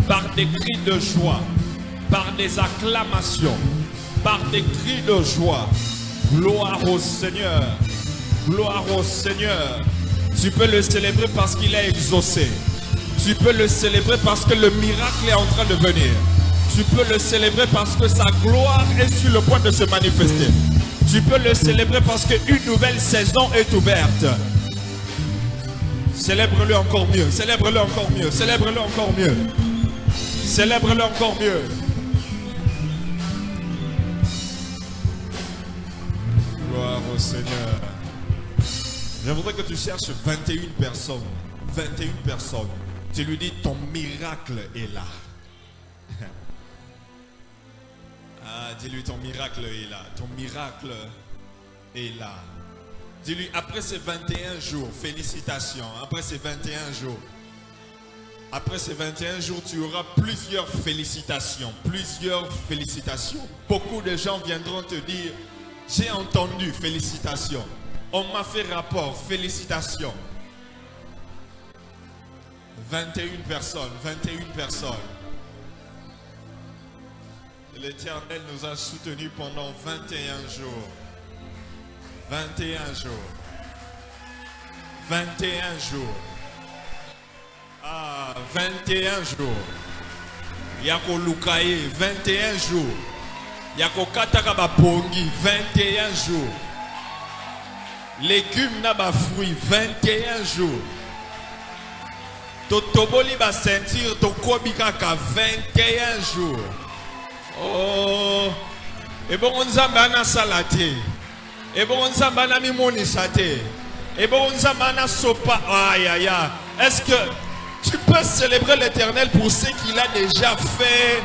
par des cris de joie, par des acclamations, par des cris de joie. Gloire au Seigneur. Gloire au Seigneur. Tu peux le célébrer parce qu'il est exaucé. Tu peux le célébrer parce que le miracle est en train de venir. Tu peux le célébrer parce que sa gloire est sur le point de se manifester. Tu peux le célébrer parce qu'une nouvelle saison est ouverte. Célèbre-le encore mieux. Célèbre-le encore mieux. Célèbre-le encore mieux. Célèbre-le encore mieux. Gloire au Seigneur. Je voudrais que tu cherches 21 personnes. 21 personnes. Tu lui dis, ton miracle est là. Ah, dis-lui, ton miracle est là. Ton miracle est là. Dis-lui, après ces 21 jours, félicitations. Après ces 21 jours. Après ces 21 jours, tu auras plusieurs félicitations. Plusieurs félicitations. Beaucoup de gens viendront te dire, j'ai entendu, félicitations. On m'a fait rapport, félicitations. 21 personnes, 21 personnes. L'Éternel nous a soutenus pendant 21 jours. 21 jours. 21 jours. Ah, 21 jours. Yako Lukaye, 21 jours. Yako Katakaba Pongi, 21 jours. Légumes naba fruits, 21 jours. Totoboli ba sentir tokobi kaka 21 jours. Oh, et bon on zambana salate. Et bon on zambana mimoni sate. Et bon on zambana sopa. Aïe aïe aïe. Est-ce que tu peux célébrer l'Éternel pour ce qu'il a déjà fait?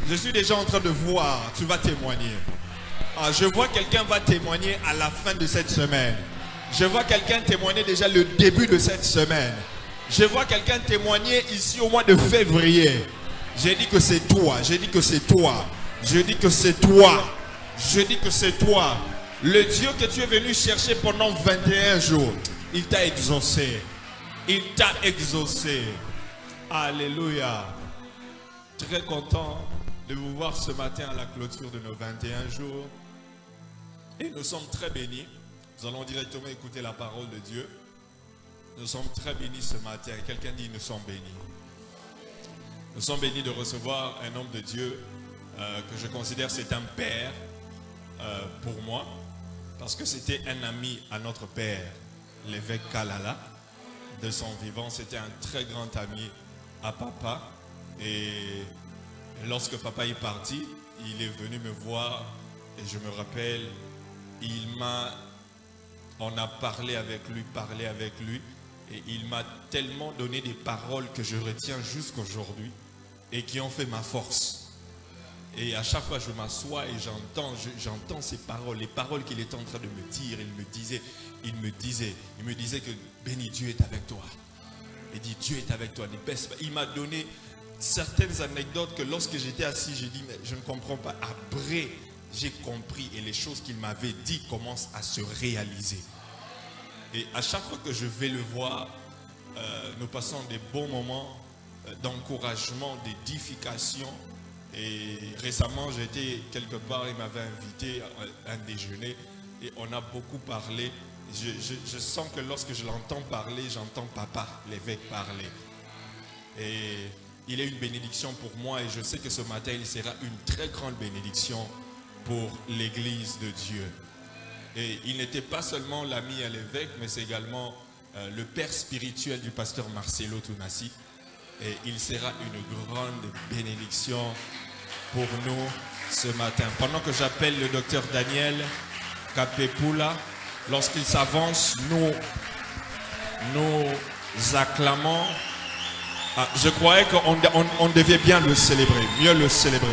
Je suis déjà en train de voir, tu vas témoigner. Ah, je vois quelqu'un va témoigner à la fin de cette semaine. Je vois quelqu'un témoigner déjà le début de cette semaine. Je vois quelqu'un témoigner ici au mois de février. J'ai dit que c'est toi, j'ai dit que c'est toi. Je dis que c'est toi. Je dis que c'est toi. Le Dieu que tu es venu chercher pendant 21 jours, il t'a exaucé. Il t'a exaucé. Alléluia. Très content de vous voir ce matin à la clôture de nos 21 jours. Et nous sommes très bénis. Nous allons directement écouter la parole de Dieu. Nous sommes très bénis ce matin. Quelqu'un dit, nous sommes bénis. Nous sommes bénis de recevoir un homme de Dieu que je considère c'est un père pour moi. Parce que c'était un ami à notre père, l'évêque Kalala. De son vivant, c'était un très grand ami à papa. Et lorsque papa est parti, il est venu me voir et je me rappelle, on a parlé avec lui et il m'a tellement donné des paroles que je retiens jusqu'aujourd'hui et qui ont fait ma force. Et à chaque fois je m'assois et j'entends ces paroles, les paroles qu'il était en train de me dire. Il me disait que béni, Dieu est avec toi. Il dit Dieu est avec toi, ne baisse pas. Il m'a donné certaines anecdotes que lorsque j'étais assis, j'ai dit mais je ne comprends pas. Après, j'ai compris et les choses qu'il m'avait dit commencent à se réaliser. Et à chaque fois que je vais le voir, nous passons des bons moments d'encouragement, d'édification. Et récemment, j'étais quelque part, il m'avait invité à un déjeuner et on a beaucoup parlé. Je sens que lorsque je l'entends parler, j'entends papa, l'évêque parler. Et il est une bénédiction pour moi et je sais que ce matin, il sera une très grande bénédiction pour l'église de Dieu. Et il n'était pas seulement l'ami à l'évêque, mais c'est également le père spirituel du pasteur Marcelo Tunasi. Et il sera une grande bénédiction pour nous ce matin. Pendant que j'appelle le docteur Daniel Kapepula, lorsqu'il s'avance, nous acclamons. Ah, je croyais qu'on devait bien le célébrer, mieux le célébrer.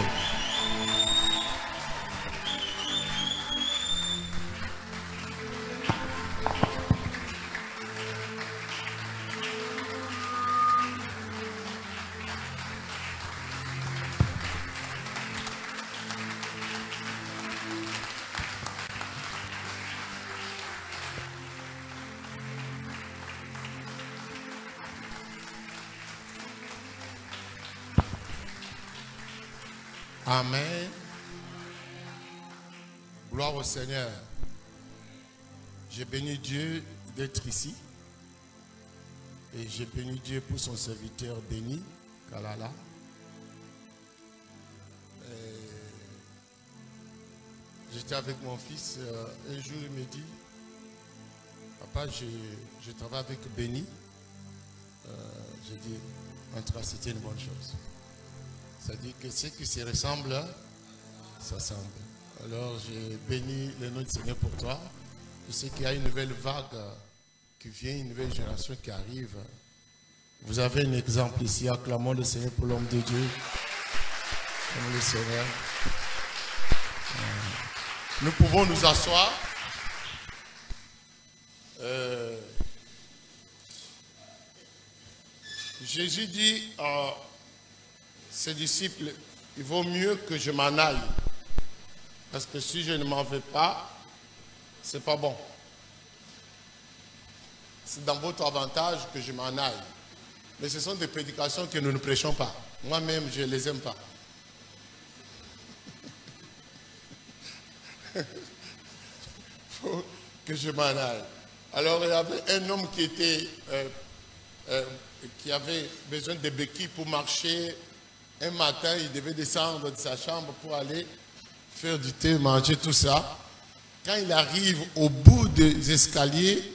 Amen. Gloire au Seigneur. J'ai béni Dieu d'être ici. Et j'ai béni Dieu pour son serviteur béni, Kalala. J'étais avec mon fils, un jour il me dit, papa, je travaille avec Béni. J'ai dit, en tout cas, c'était une bonne chose. Ça dit que ce qui se ressemble, ça semble. Alors j'ai béni le nom du Seigneur pour toi. Je sais qu'il y a une nouvelle vague qui vient, une nouvelle génération qui arrive. Vous avez un exemple ici, acclamons le Seigneur pour l'homme de Dieu. Comme le Seigneur. Nous pouvons nous asseoir. Jésus dit à ses disciples, il vaut mieux que je m'en aille. Parce que si je ne m'en vais pas, c'est pas bon. C'est dans votre avantage que je m'en aille. Mais ce sont des prédications que nous ne prêchons pas. Moi-même, je ne les aime pas. Faut que je m'en aille. Alors, il y avait un homme qui avait besoin de béquilles pour marcher. Un matin, il devait descendre de sa chambre pour aller faire du thé, manger, tout ça. Quand il arrive au bout des escaliers,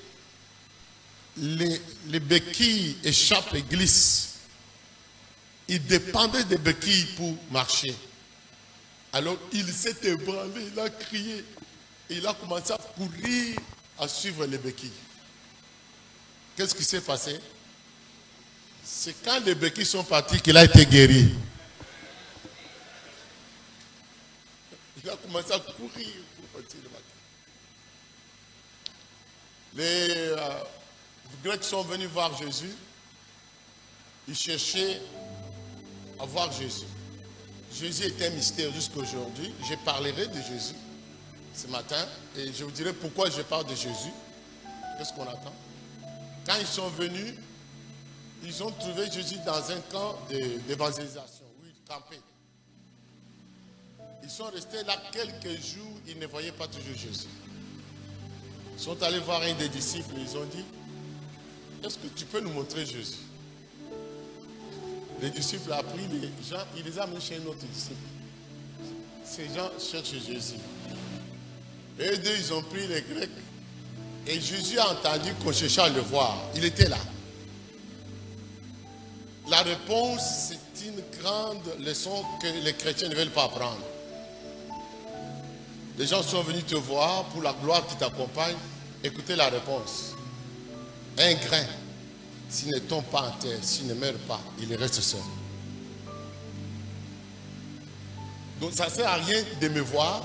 les béquilles échappent et glissent. Il dépendait des béquilles pour marcher. Alors il s'est ébranlé, il a crié. Et il a commencé à courir, à suivre les béquilles. Qu'est-ce qui s'est passé? C'est quand les béquilles sont partis qu'il a été guéri. Il a commencé à courir pour partir le matin. Les Grecs sont venus voir Jésus. Ils cherchaient à voir Jésus. Jésus était un mystère jusqu'à aujourd'hui. Je parlerai de Jésus ce matin et je vous dirai pourquoi je parle de Jésus. Qu'est-ce qu'on attend? Quand ils sont venus, ils ont trouvé Jésus dans un camp d'évangélisation où il campait. Ils sont restés là quelques jours, ils ne voyaient pas toujours Jésus. Ils sont allés voir un des disciples, ils ont dit, est-ce que tu peux nous montrer Jésus? Les disciples ont pris les gens, il les a amenés chez un autre disciple. Ces gens cherchent Jésus. Et deux, ils ont pris les Grecs. Et Jésus a entendu qu'on cherchait à le voir. Il était là. La réponse, c'est une grande leçon que les chrétiens ne veulent pas apprendre. Les gens sont venus te voir pour la gloire qui t'accompagne. Écoutez la réponse. Un grain, s'il ne tombe pas en terre, s'il ne meurt pas, il reste seul. Donc ça ne sert à rien de me voir.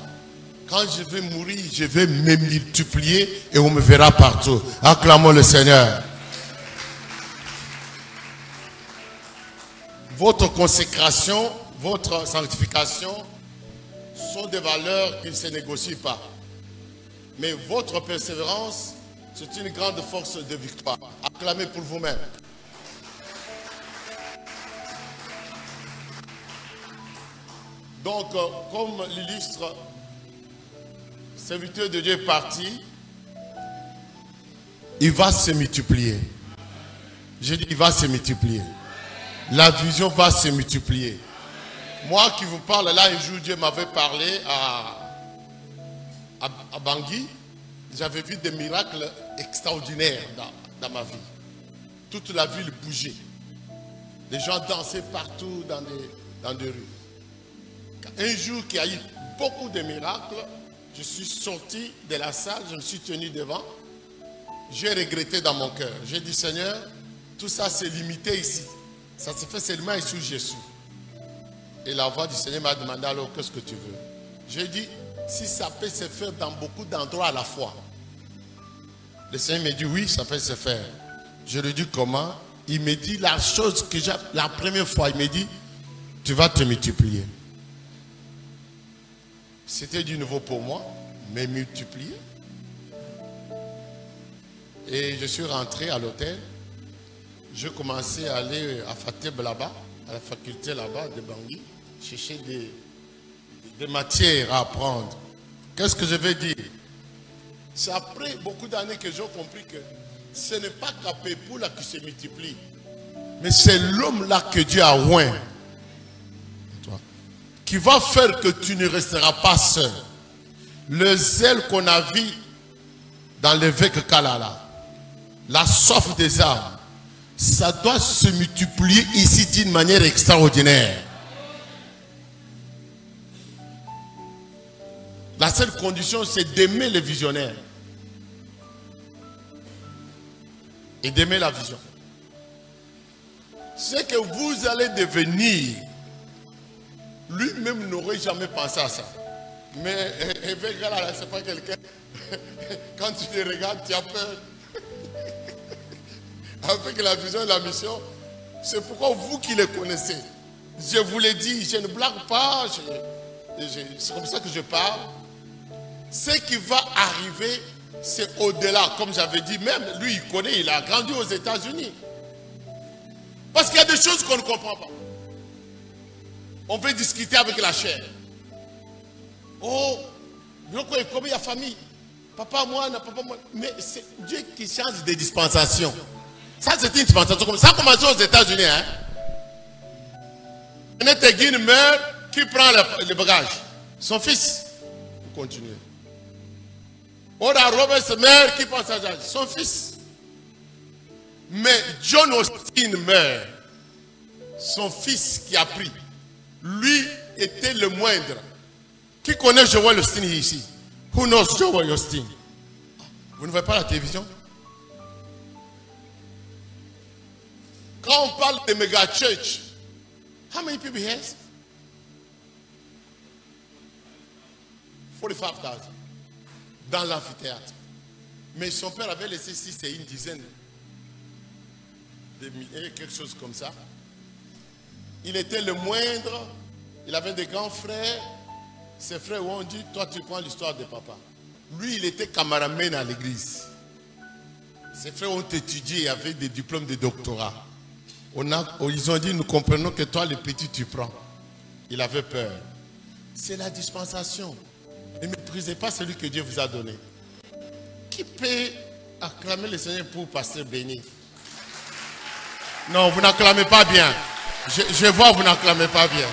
Quand je vais mourir, je vais me multiplier et on me verra partout. Acclamons le Seigneur. Votre consécration, votre sanctification sont des valeurs qui ne se négocient pas. Mais votre persévérance, c'est une grande force de victoire. Acclamez pour vous-même. Donc, comme l'illustre serviteur de Dieu est parti, il va se multiplier. Je dis, il va se multiplier. La vision va se multiplier. Moi qui vous parle là, un jour Dieu m'avait parlé à Bangui. J'avais vu des miracles extraordinaires dans ma vie. Toute la ville bougeait. Les gens dansaient partout dans des rues. Un jour qu'il y a eu beaucoup de miracles, je suis sorti de la salle, je me suis tenu devant. J'ai regretté dans mon cœur. J'ai dit, Seigneur, tout ça c'est limité ici. Ça se fait seulement ici où je suis. Et la voix du Seigneur m'a demandé, alors qu'est-ce que tu veux? J'ai dit, si ça peut se faire dans beaucoup d'endroits à la fois. Le Seigneur me dit, oui, ça peut se faire. Je lui ai dit, comment? Il me dit la chose que j'ai, la première fois, il me dit, tu vas te multiplier. C'était du nouveau pour moi, mais multiplier. Et je suis rentré à l'hôtel. Je commençais à aller à Fateb là-bas, à la faculté là-bas de Bangui, chercher de matière à apprendre. Qu'est-ce que je vais dire? C'est après beaucoup d'années que j'ai compris que ce n'est pas Capépoula qui se multiplie, mais c'est l'homme là que Dieu a oint, qui va faire que tu ne resteras pas seul. Le zèle qu'on a vu dans l'évêque Kalala, la soif des âmes, ça doit se multiplier ici d'une manière extraordinaire. La seule condition, c'est d'aimer les visionnaires et d'aimer la vision. C'est que vous allez devenir, lui-même n'aurait jamais pensé à ça. Mais évêque Kalala, c'est pas quelqu'un, quand tu les regardes, tu as peur. Avec la vision et la mission, c'est pourquoi vous qui les connaissez, je vous l'ai dit, je ne blague pas, c'est comme ça que je parle. Ce qui va arriver, c'est au-delà, comme j'avais dit, même lui il connaît, il a grandi aux États-Unis. Parce qu'il y a des choses qu'on ne comprend pas. On veut discuter avec la chair. Oh, comme il y a famille. Papa, moi, papa, moi. Mais c'est Dieu qui change des dispensations. Ça, c'est une dispensation. Ça a commencé aux États-Unis. Hein? Netegin meurt, qui prend le bagage? Son fils. Vous continuez. Oda Roberts meurt, qui prend sa bagage? Son fils. Mais John Austin meurt. Son fils qui a pris. Lui était le moindre. Qui connaît Joel Austin ici? Who knows Joel Austin? Vous ne voyez pas la télévision? Quand on parle de méga church, how many people here? 45,000 dans l'amphithéâtre. Mais son père avait laissé 6 et une dizaine de milliers, quelque chose comme ça. Il était le moindre, il avait des grands frères. Ses frères ont dit, toi tu prends l'histoire de papa. Lui, il était caméraman à l'église. Ses frères ont étudié avec des diplômes de doctorat. Ils ont dit, nous comprenons que toi, le petit, tu prends. Il avait peur. C'est la dispensation. Ne méprisez pas celui que Dieu vous a donné. Qui peut acclamer le Seigneur pour pasteur béni? Non, vous n'acclamez pas bien. Je vois, vous n'acclamez pas bien.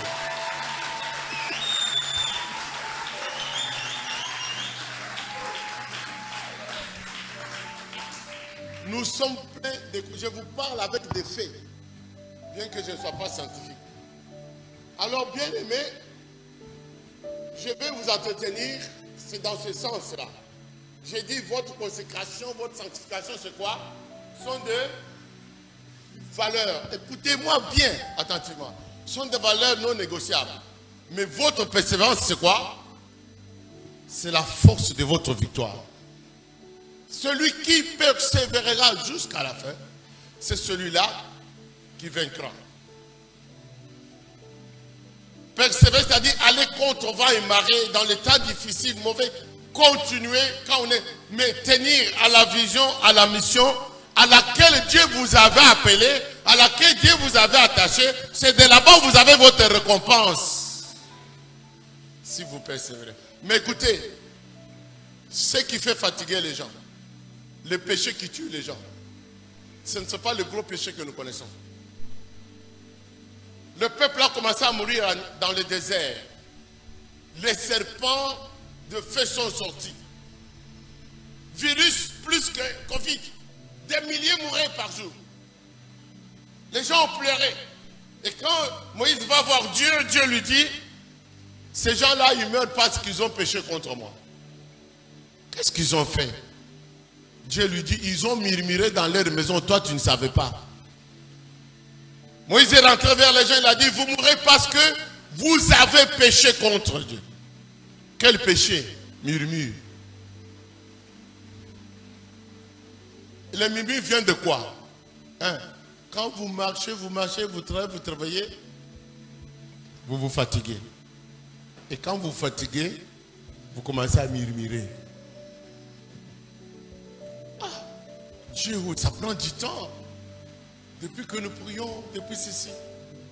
Nous sommes pleins de... Je vous parle avec des faits, bien que je ne sois pas scientifique. Alors, bien aimé, je vais vous entretenir, c'est dans ce sens-là. J'ai dit, votre consécration, votre sanctification, c'est quoi? Sont de valeurs. Écoutez-moi bien, attentivement. Sont des valeurs non négociables. Mais votre persévérance, c'est quoi? C'est la force de votre victoire. Celui qui persévérera jusqu'à la fin, c'est celui-là qui vaincra. Persévérer, c'est-à-dire aller contre vent et marée dans les temps difficiles, mauvais, continuer quand on est, mais tenir à la vision, à la mission à laquelle Dieu vous avait appelé, à laquelle Dieu vous avait attaché. C'est de là-bas où vous avez votre récompense. Si vous persévérez. Mais écoutez, ce qui fait fatiguer les gens, le péché qui tue les gens, ce ne sont pas le gros péché que nous connaissons. Le peuple a commencé à mourir dans le désert. Les serpents de feu sont sortis. Virus plus que Covid. Des milliers mouraient par jour. Les gens ont pleuré. Et quand Moïse va voir Dieu, Dieu lui dit, ces gens-là, ils meurent parce qu'ils ont péché contre moi. Qu'est-ce qu'ils ont fait? Dieu lui dit, ils ont murmuré dans leur maison, toi tu ne savais pas. Moïse est rentré vers les gens, il a dit, vous mourrez parce que vous avez péché contre Dieu. Quel péché? Murmure. Les murmures viennent de quoi? Hein? Quand vous marchez, vous travaillez, vous vous fatiguez. Et quand vous fatiguez, vous commencez à murmurer. Ah, Dieu, ça prend du temps. Depuis que nous prions, depuis ceci.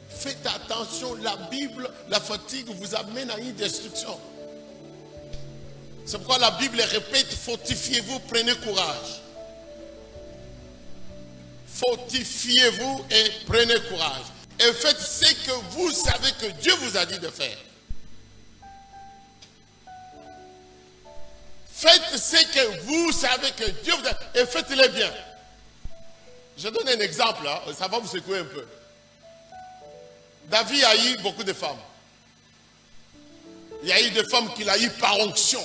Faites attention, la Bible, la fatigue vous amène à une destruction. C'est pourquoi la Bible répète, fortifiez-vous, prenez courage. Fortifiez-vous et prenez courage. Et faites ce que vous savez que Dieu vous a dit de faire. Faites ce que vous savez que Dieu vous a dit et faites-le bien. Je donne un exemple, hein, ça va vous secouer un peu. David a eu beaucoup de femmes. Il y a eu des femmes qu'il a eu par onction.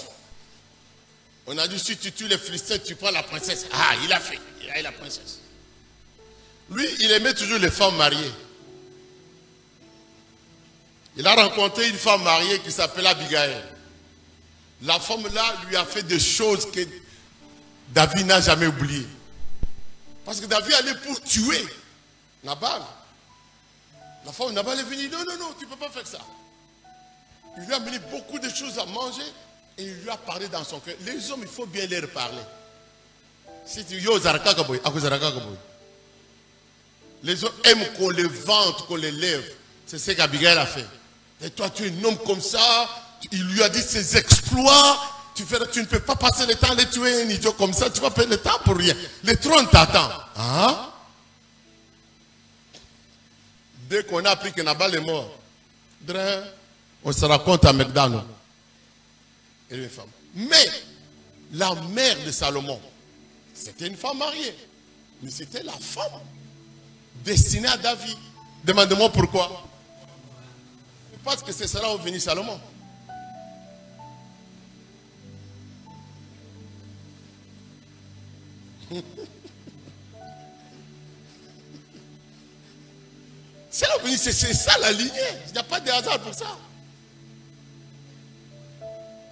On a dit, si tu tues les Philistins, tu prends la princesse. Ah, il a fait. Il a eu la princesse. Lui, il aimait toujours les femmes mariées. Il a rencontré une femme mariée qui s'appelait Abigail. La femme là lui a fait des choses que David n'a jamais oubliées. Parce que David allait pour tuer Nabal. La femme Nabal est venue, non, non, non, tu ne peux pas faire ça. Il lui a amené beaucoup de choses à manger et il lui a parlé dans son cœur. Les hommes, il faut bien leur parler. Si tu yo zarakakaboy, les hommes aiment qu'on les vante, qu'on les lève. C'est ce qu'Abigail a fait. Et toi, tu es un homme comme ça, il lui a dit ses exploits. Tu ne peux pas passer le temps à les tuer un idiot comme ça, tu vas perdre le temps pour rien. Le trône t'attend. Hein? Dès qu'on a appris que Nabal est mort, on se raconte à McDonald's. Et les femmes. Mais la mère de Salomon, c'était une femme mariée. Mais c'était la femme destinée à David. Demandez-moi pourquoi. Parce que c'est cela où venait Salomon. C'est ça la lignée. Il n'y a pas de hasard pour ça.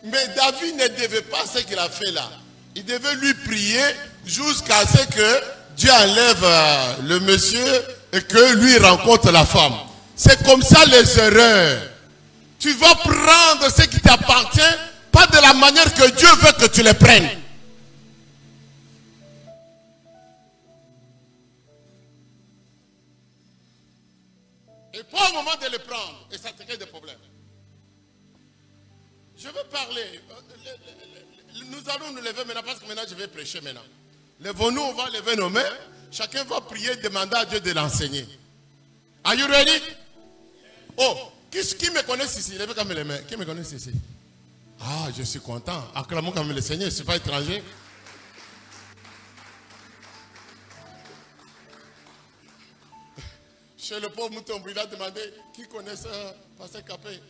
Mais David ne devait pas ce qu'il a fait là. Il devait lui prier jusqu'à ce que Dieu enlève le monsieur et que lui rencontre la femme. C'est comme ça les erreurs. Tu vas prendre ce qui t'appartient, pas de la manière que Dieu veut que tu les prennes. Et pas au moment de les prendre, et ça te crée des problèmes. Je veux parler. Nous allons nous lever maintenant parce que maintenant je vais prêcher maintenant. Levons-nous, on va lever nos mains. Chacun va prier, demander à Dieu de l'enseigner. Are you ready? Oh, qui me connaît ici? Levez comme les mains. Qui me connaît ici? Ah, je suis content. Acclamons comme le Seigneur, je ne suis pas étranger. Chez le pauvre mouton, il a demandé qui connaît ça, Pasteur Capé.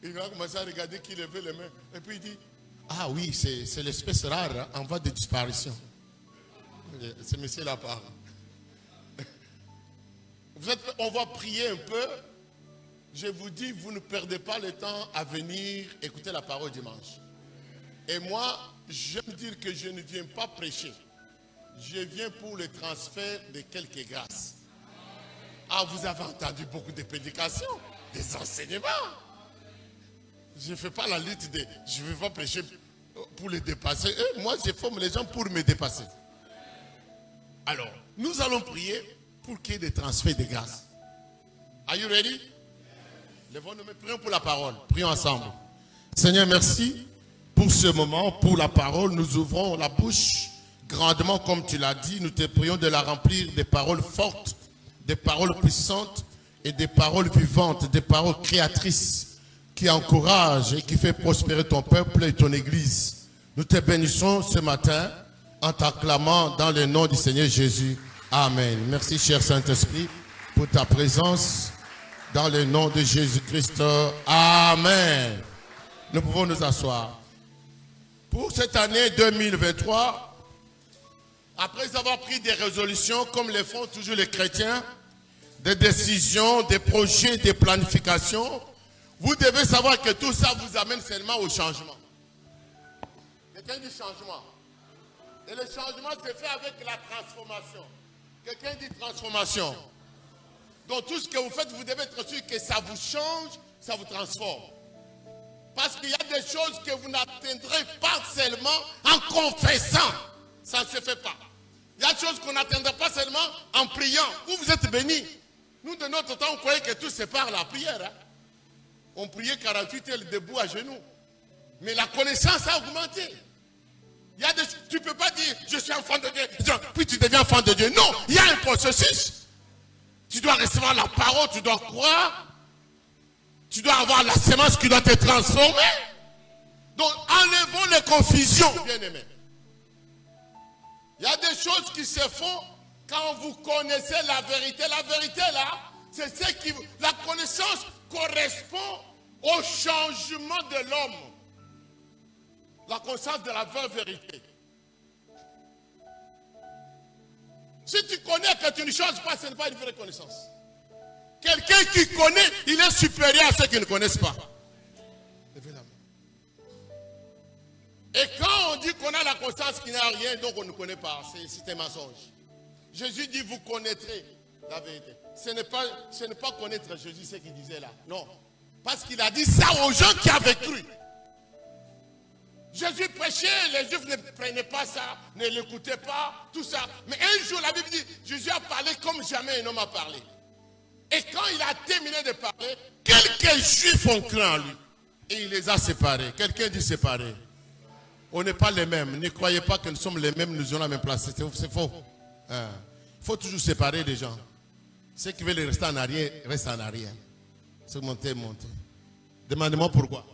Il a commencé à regarder qui levait les mains. Et puis il dit, ah oui, c'est l'espèce rare en voie de disparition. Ce monsieur-là parle. On va prier un peu. Je vous dis, vous ne perdez pas le temps à venir écouter la parole dimanche. Et moi, j'aime dire que je ne viens pas prêcher. Je viens pour le transfert de quelques grâces. Ah, vous avez entendu beaucoup de prédications, des enseignements. Je ne fais pas la lutte de... Je ne vais pas prêcher pour les dépasser. Moi, je forme les gens pour me dépasser. Alors, nous allons prier pour qu'il y ait des transferts de grâce. Are you ready? Levons-nous, prions pour la parole. Prions ensemble. Seigneur, merci pour ce moment, pour la parole. Nous ouvrons la bouche grandement comme tu l'as dit. Nous te prions de la remplir des paroles fortes, des paroles puissantes et des paroles vivantes, des paroles créatrices qui encouragent et qui fait prospérer ton peuple et ton église. Nous te bénissons ce matin en t'acclamant dans le nom du Seigneur Jésus. Amen. Merci, cher Saint-Esprit, pour ta présence dans le nom de Jésus-Christ. Amen. Nous pouvons nous asseoir. Pour cette année 2023, après avoir pris des résolutions, comme le font toujours les chrétiens, des décisions, des projets, des planifications, vous devez savoir que tout ça vous amène seulement au changement. Quelqu'un dit changement. Et le changement se fait avec la transformation. Quelqu'un dit transformation. Donc tout ce que vous faites, vous devez être sûr que ça vous change, ça vous transforme. Parce qu'il y a des choses que vous n'atteindrez pas seulement en confessant. Ça ne se fait pas. Il y a des choses qu'on n'atteindra pas seulement en priant. Vous êtes bénis. Nous, de notre temps, on croyait que tout se par la prière. Hein? On priait 48 heures debout à genoux. Mais la connaissance a augmenté. Il y a tu ne peux pas dire, je suis enfant de Dieu, puis tu deviens enfant de Dieu. Non, il y a un processus. Tu dois recevoir la parole, tu dois croire. Tu dois avoir la semence qui doit te transformer. Donc, enlevons les confusions, bien-aimés. Il y a des choses qui se font quand vous connaissez la vérité. La vérité, là, c'est ce qui... La connaissance correspond au changement de l'homme. La connaissance de la vraie vérité. Si tu connais que tu ne changes pas, ce n'est pas une vraie connaissance. Quelqu'un qui connaît, il est supérieur à ceux qui ne connaissent pas. Levez la main. Et quand on dit qu'on a la connaissance qui n'a rien, donc on ne connaît pas, c'est un mensonge. Jésus dit, vous connaîtrez la vérité. Ce n'est pas connaître Jésus, ce qu'il disait là. Non. Parce qu'il a dit ça aux gens qui avaient cru. Jésus prêchait, les Juifs ne prenaient pas ça, ne l'écoutaient pas, tout ça. Mais un jour, la Bible dit, Jésus a parlé comme jamais un homme a parlé. Et quand il a terminé de parler, quelques Juifs ont cru en lui. Et il les a séparés. Quelqu'un dit séparés. On n'est pas les mêmes. Ne croyez pas que nous sommes les mêmes, nous avons la même place. C'est faux. Il faut toujours séparer les gens. Ceux qui veulent rester en arrière, restent en arrière. C'est monter, monter. Demandez-moi pourquoi.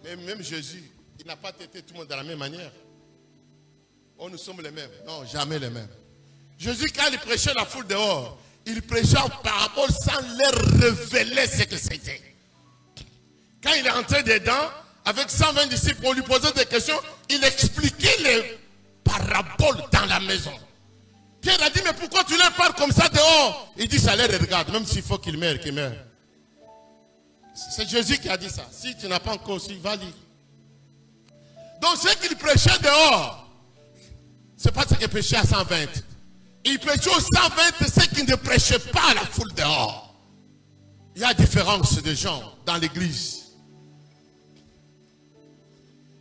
Mais même Jésus, il n'a pas traité tout le monde de la même manière. Oh, nous sommes les mêmes. Non, jamais les mêmes. Jésus, quand il prêchait la foule dehors, il prêchait en parabole sans leur révéler ce que c'était. Quand il est entré dedans, avec 120 disciples, on lui posait des questions, il expliquait les paraboles dans la maison. Pierre a dit, mais pourquoi tu leur parles comme ça dehors? Il dit, ça les regarde, même s'il faut qu'il meure, qu'il meure. C'est Jésus qui a dit ça. Si tu n'as pas encore su, va lire. Donc ce qu'il prêchait dehors, ce n'est pas ce qu'il prêchait à 120. Il prêchait aux 120 ceux qui ne prêchaient pas à la foule dehors. Il y a différence de gens dans l'église.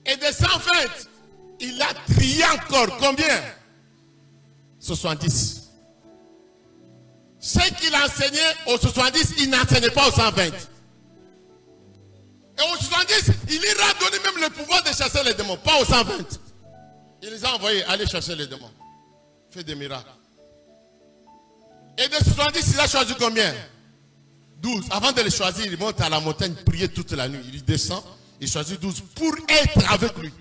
Et de 120, il a trié encore combien? 70. Ceux qu'il enseignait aux 70, il n'enseignait pas aux 120. Et aux 70, il leur a donné même le pouvoir de chasser les démons, pas aux 120. Il les a envoyés aller chasser les démons. Fait des miracles. Et de 70, il a choisi combien? 12. Avant de les choisir, il monte à la montagne, prier toute la nuit. Il descend, il choisit 12 pour être avec lui.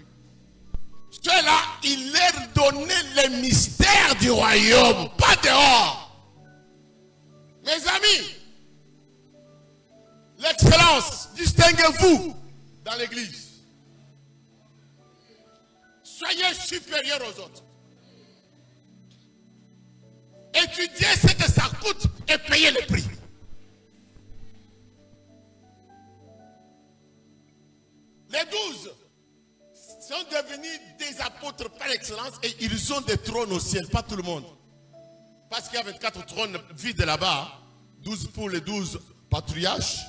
Ceux-là, il leur donnait les mystères du royaume, pas dehors. Mes amis, l'excellence, distinguez-vous dans l'église. Soyez supérieurs aux autres. Étudiez ce que ça coûte et payez le prix. Les 12 sont devenus des apôtres par excellence et ils ont des trônes au ciel, pas tout le monde. Parce qu'il y a 24 trônes vides là-bas. 12 pour les 12 patriarches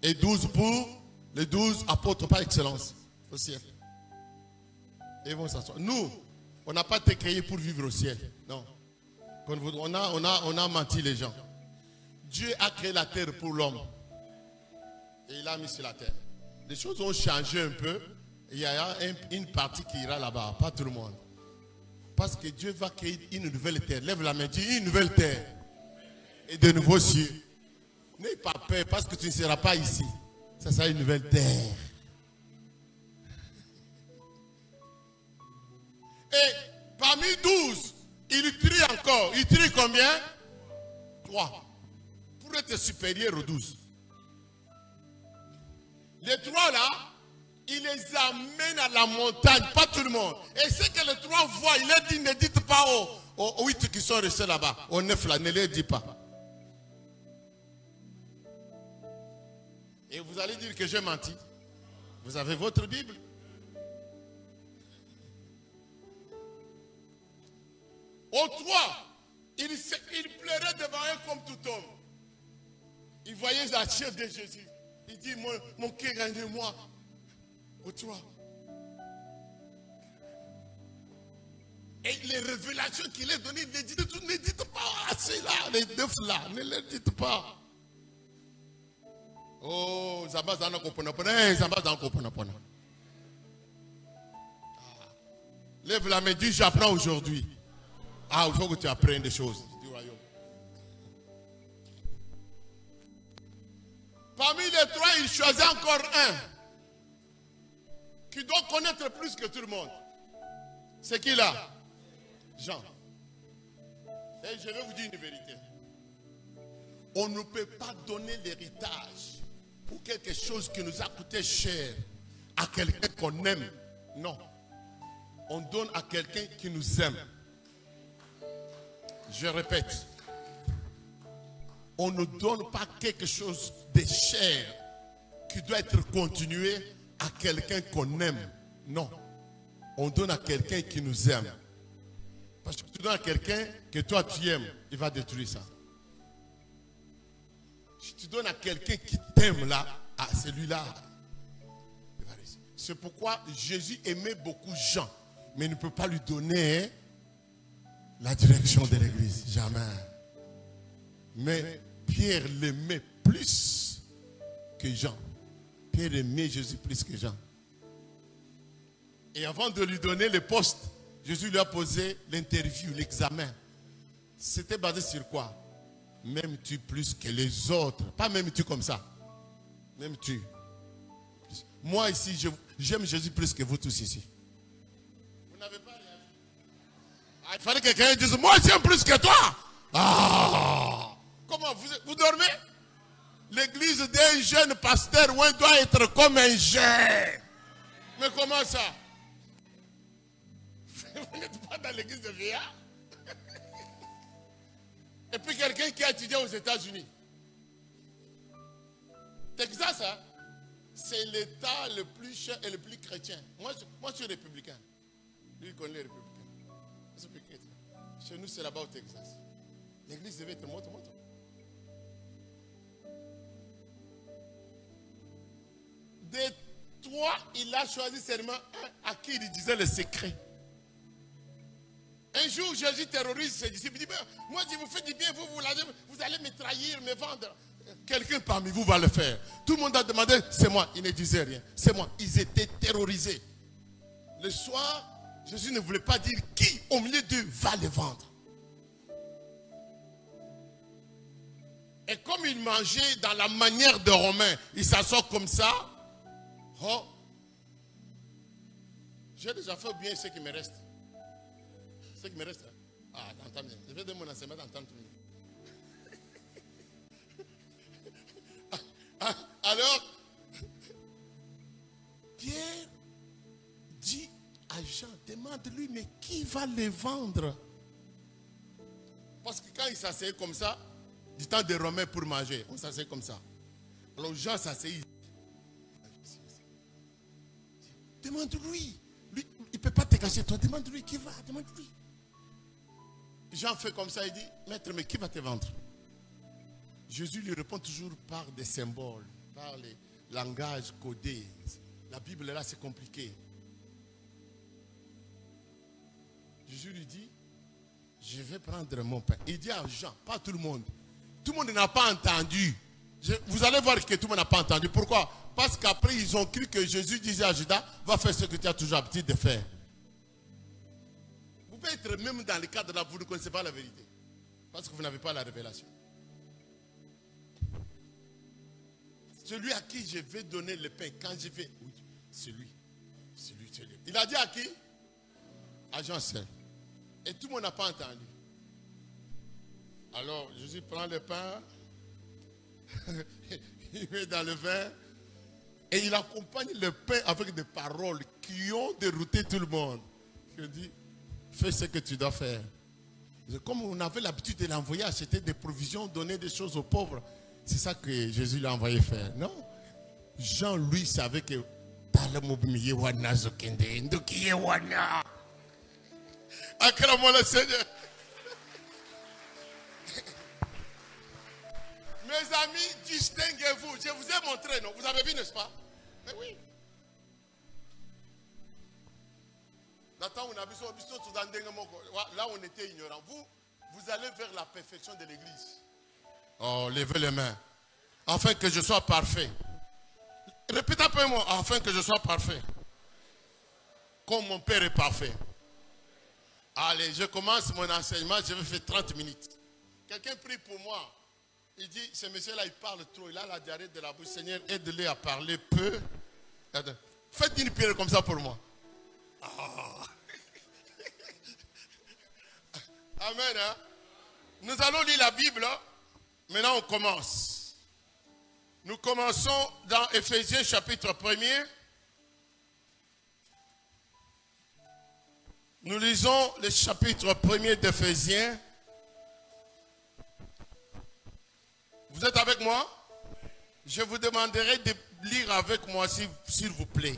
et 12 pour les 12 apôtres par excellence au ciel. Et ils vont s'asseoir. Nous, on n'a pas été créés pour vivre au ciel. Non. On a menti les gens. Dieu a créé la terre pour l'homme. Et il l'a mis sur la terre. Les choses ont changé un peu. Il y a une partie qui ira là-bas, pas tout le monde. Parce que Dieu va créer une nouvelle terre. Lève la main, dis une nouvelle terre. Et de nouveaux cieux. N'aie pas peur parce que tu ne seras pas ici. Ça sera une nouvelle terre. Et parmi 12, il trie encore. Il trie combien? 3. Pour être supérieur aux 12. Les 3 là, il les amène à la montagne, pas tout le monde. Et ce que les 3 voient, il leur dit, ne dites pas aux 8 qui sont restés là-bas, aux 9 là, ne les dites pas. Et vous allez dire que j'ai menti. Vous avez votre Bible. Aux 3, il pleurait devant eux comme tout homme. Il voyait la chair de Jésus. Il dit, mon cœur est en moi. Aux 3. Et les révélations qu'il a données, ne dites pas à ceux-là, les deux là, ne les dites pas. Oh, Zamba Zana Koponapona, Zamba Zana Koponapona. Lève la main, dis j'apprends aujourd'hui. Ah, il faut que tu apprennes des choses du royaume. Parmi les trois, il choisit encore un qui doit connaître plus que tout le monde. C'est qui là? Jean. Et je vais vous dire une vérité. On ne peut pas donner l'héritage ou quelque chose qui nous a coûté cher à quelqu'un qu'on aime. Non. On donne à quelqu'un qui nous aime. Je répète. On ne donne pas quelque chose de cher qui doit être continué à quelqu'un qu'on aime. Non. On donne à quelqu'un qui nous aime. Parce que tu donnes à quelqu'un que toi tu aimes, il va détruire ça. Si tu donnes à quelqu'un qui t'aime là, à celui-là, il va réussir. C'est pourquoi Jésus aimait beaucoup Jean, mais il ne peut pas lui donner la direction de l'église. Jamais. Mais Pierre l'aimait plus que Jean. Pierre aimait Jésus plus que Jean. Et avant de lui donner le poste, Jésus lui a posé l'interview, l'examen. C'était basé sur quoi? M'aimes-tu plus que les autres? Pas m'aimes-tu comme ça. M'aimes-tu? Moi ici, j'aime Jésus plus que vous tous ici. Vous n'avez pas rien. Il fallait que quelqu'un dise, moi j'aime plus que toi. Ah! Comment? Vous dormez? L'église d'un jeune pasteur, on doit être comme un jeune. Mais comment ça? Vous n'êtes pas dans l'église de vieillard. Et puis quelqu'un qui a étudié aux États-Unis. Texas, hein? C'est l'État le plus cher et le plus chrétien. Moi je suis républicain. Lui, il connaît les républicains. Je suis plus chrétien. Chez nous, c'est là-bas au Texas. L'église devait être moto. Des trois, il a choisi seulement un à qui il disait le secret. Un jour, Jésus terrorise ses disciples. Il dit, moi, je vous fais du bien, vous allez me trahir, me vendre. Quelqu'un parmi vous va le faire. Tout le monde a demandé, c'est moi. Il ne disait rien. C'est moi. Ils étaient terrorisés. Le soir, Jésus ne voulait pas dire qui au milieu d'eux va le vendre. Et comme il mangeait dans la manière de Romain, il s'assoit comme ça. Oh, j'ai déjà fait bien ce qui me reste. Ce qui me reste. Ah, t'entends bien. Je vais donner mon enseignement d'entendre tout le monde. Alors, Pierre dit à Jean, demande-lui, mais qui va les vendre? Parce que quand il s'asseyait comme ça, du temps des Romains pour manger, on s'asseyait comme ça. Alors Jean s'asseyait. Demande-lui. Lui, il ne peut pas te cacher toi. Demande-lui qui va. Demande-lui. Jean fait comme ça, il dit, maître, mais qui va te vendre? Jésus lui répond toujours par des symboles, par les langages codés. La Bible là, c'est compliqué. Jésus lui dit, je vais prendre mon pain. Il dit à Jean, pas tout le monde. Tout le monde n'a pas entendu. Vous allez voir que tout le monde n'a pas entendu. Pourquoi? Parce qu'après, ils ont cru que Jésus disait à Judas, va faire ce que tu as toujours l'habitude de faire. Vous pouvez être même dans le cadre là, vous ne connaissez pas la vérité. Parce que vous n'avez pas la révélation. Celui à qui je vais donner le pain, quand je vais... Oui, celui. Il a dit à qui? À Jean seul. Et tout le monde n'a pas entendu. Alors, Jésus prend le pain, il met dans le vin, et il accompagne le pain avec des paroles qui ont dérouté tout le monde. Il dit, fais ce que tu dois faire. Comme on avait l'habitude de l'envoyer acheter des provisions, donner des choses aux pauvres, c'est ça que Jésus l'a envoyé faire. Non. Jean, lui, savait que acclamons le Seigneur. Mes amis, distinguez-vous. Je vous ai montré, non? Vous avez vu, n'est-ce pas? Mais oui. là on était ignorants. Vous allez vers la perfection de l'église. Oh, levez les mains. Afin que je sois parfait. Répétez après moi. Afin que je sois parfait. Comme mon Père est parfait. Allez, je commence mon enseignement. Je vais faire 30 minutes. Quelqu'un prie pour moi. Il dit, ce monsieur-là, il parle trop. Il a la diarrhée de la bouche. Seigneur, aide-le à parler peu. Faites une prière comme ça pour moi. Oh. Amen. Hein? Nous allons lire la Bible. Maintenant, on commence. Nous commençons dans Éphésiens chapitre 1er. Nous lisons le chapitre 1er d'Éphésiens. Vous êtes avec moi? Je vous demanderai de lire avec moi, s'il vous plaît.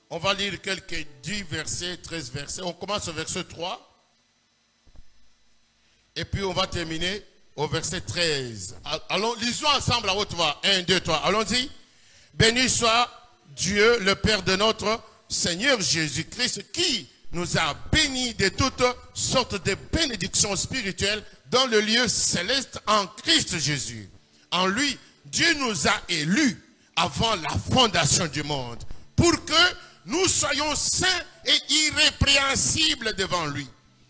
On va lire quelques 10 versets, 13 versets. On commence au verset 3. Et puis on va terminer au verset 13. Allons, lisons ensemble à haute voix. 1, 2, 3. Allons-y. Béni soit Dieu, le Père de notre Seigneur Jésus-Christ, qui nous a bénis de toutes sortes de bénédictions spirituelles dans le lieu céleste en Christ Jésus. En lui, Dieu nous a élus avant la fondation du monde pour que nous soyons saints et irrépréhensibles devant lui,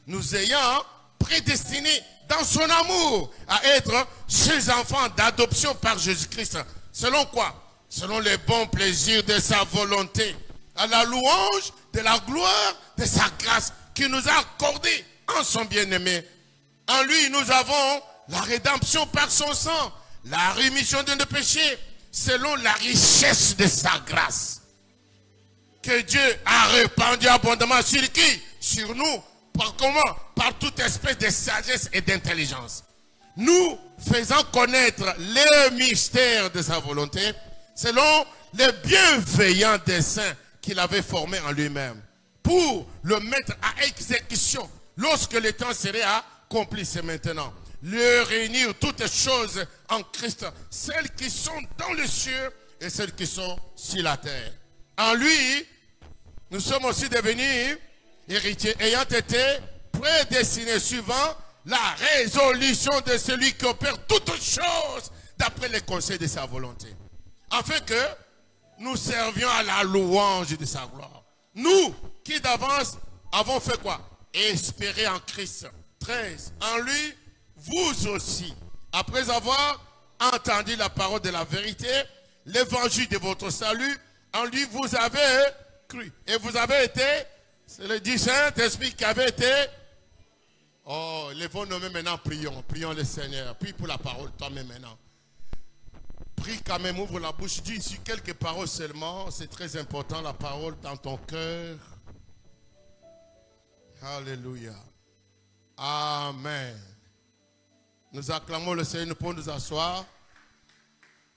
nous ayant prédestinés dans son amour à être ses enfants d'adoption par Jésus-Christ. Selon quoi? Selon les bons plaisirs de sa volonté, à la louange de la gloire de sa grâce qui nous a accordé en son bien-aimé. En lui, nous avons la rédemption par son sang, la rémission de nos péchés, selon la richesse de sa grâce, que Dieu a répandu abondamment sur qui? Sur nous. Par comment? Par toute espèce de sagesse et d'intelligence. Nous faisons connaître le mystère de sa volonté, selon les bienveillants desseins qu'il avait formés en lui-même, pour le mettre à exécution lorsque le temps serait accompli. C'est maintenant. Le réunir toutes choses en Christ, celles qui sont dans le ciel et celles qui sont sur la terre. En lui, nous sommes aussi devenus héritiers, ayant été prédestinés suivant la résolution de celui qui opère toutes choses d'après les conseils de sa volonté, afin que nous servions à la louange de sa gloire. Nous qui d'avance avons fait quoi? Espérer en Christ. 13. En lui, vous aussi, après avoir entendu la parole de la vérité, l'évangile de votre salut, en lui vous avez cru. Et vous avez été, c'est le dit Saint-Esprit qui avait été. Oh, lèvons-nous maintenant, prions. Prions le Seigneur. Prie pour la parole, toi-même maintenant. Prie quand même, ouvre la bouche. Dis ici quelques paroles seulement. C'est très important, la parole dans ton cœur. Alléluia. Amen. Nous acclamons le Seigneur pour nous asseoir.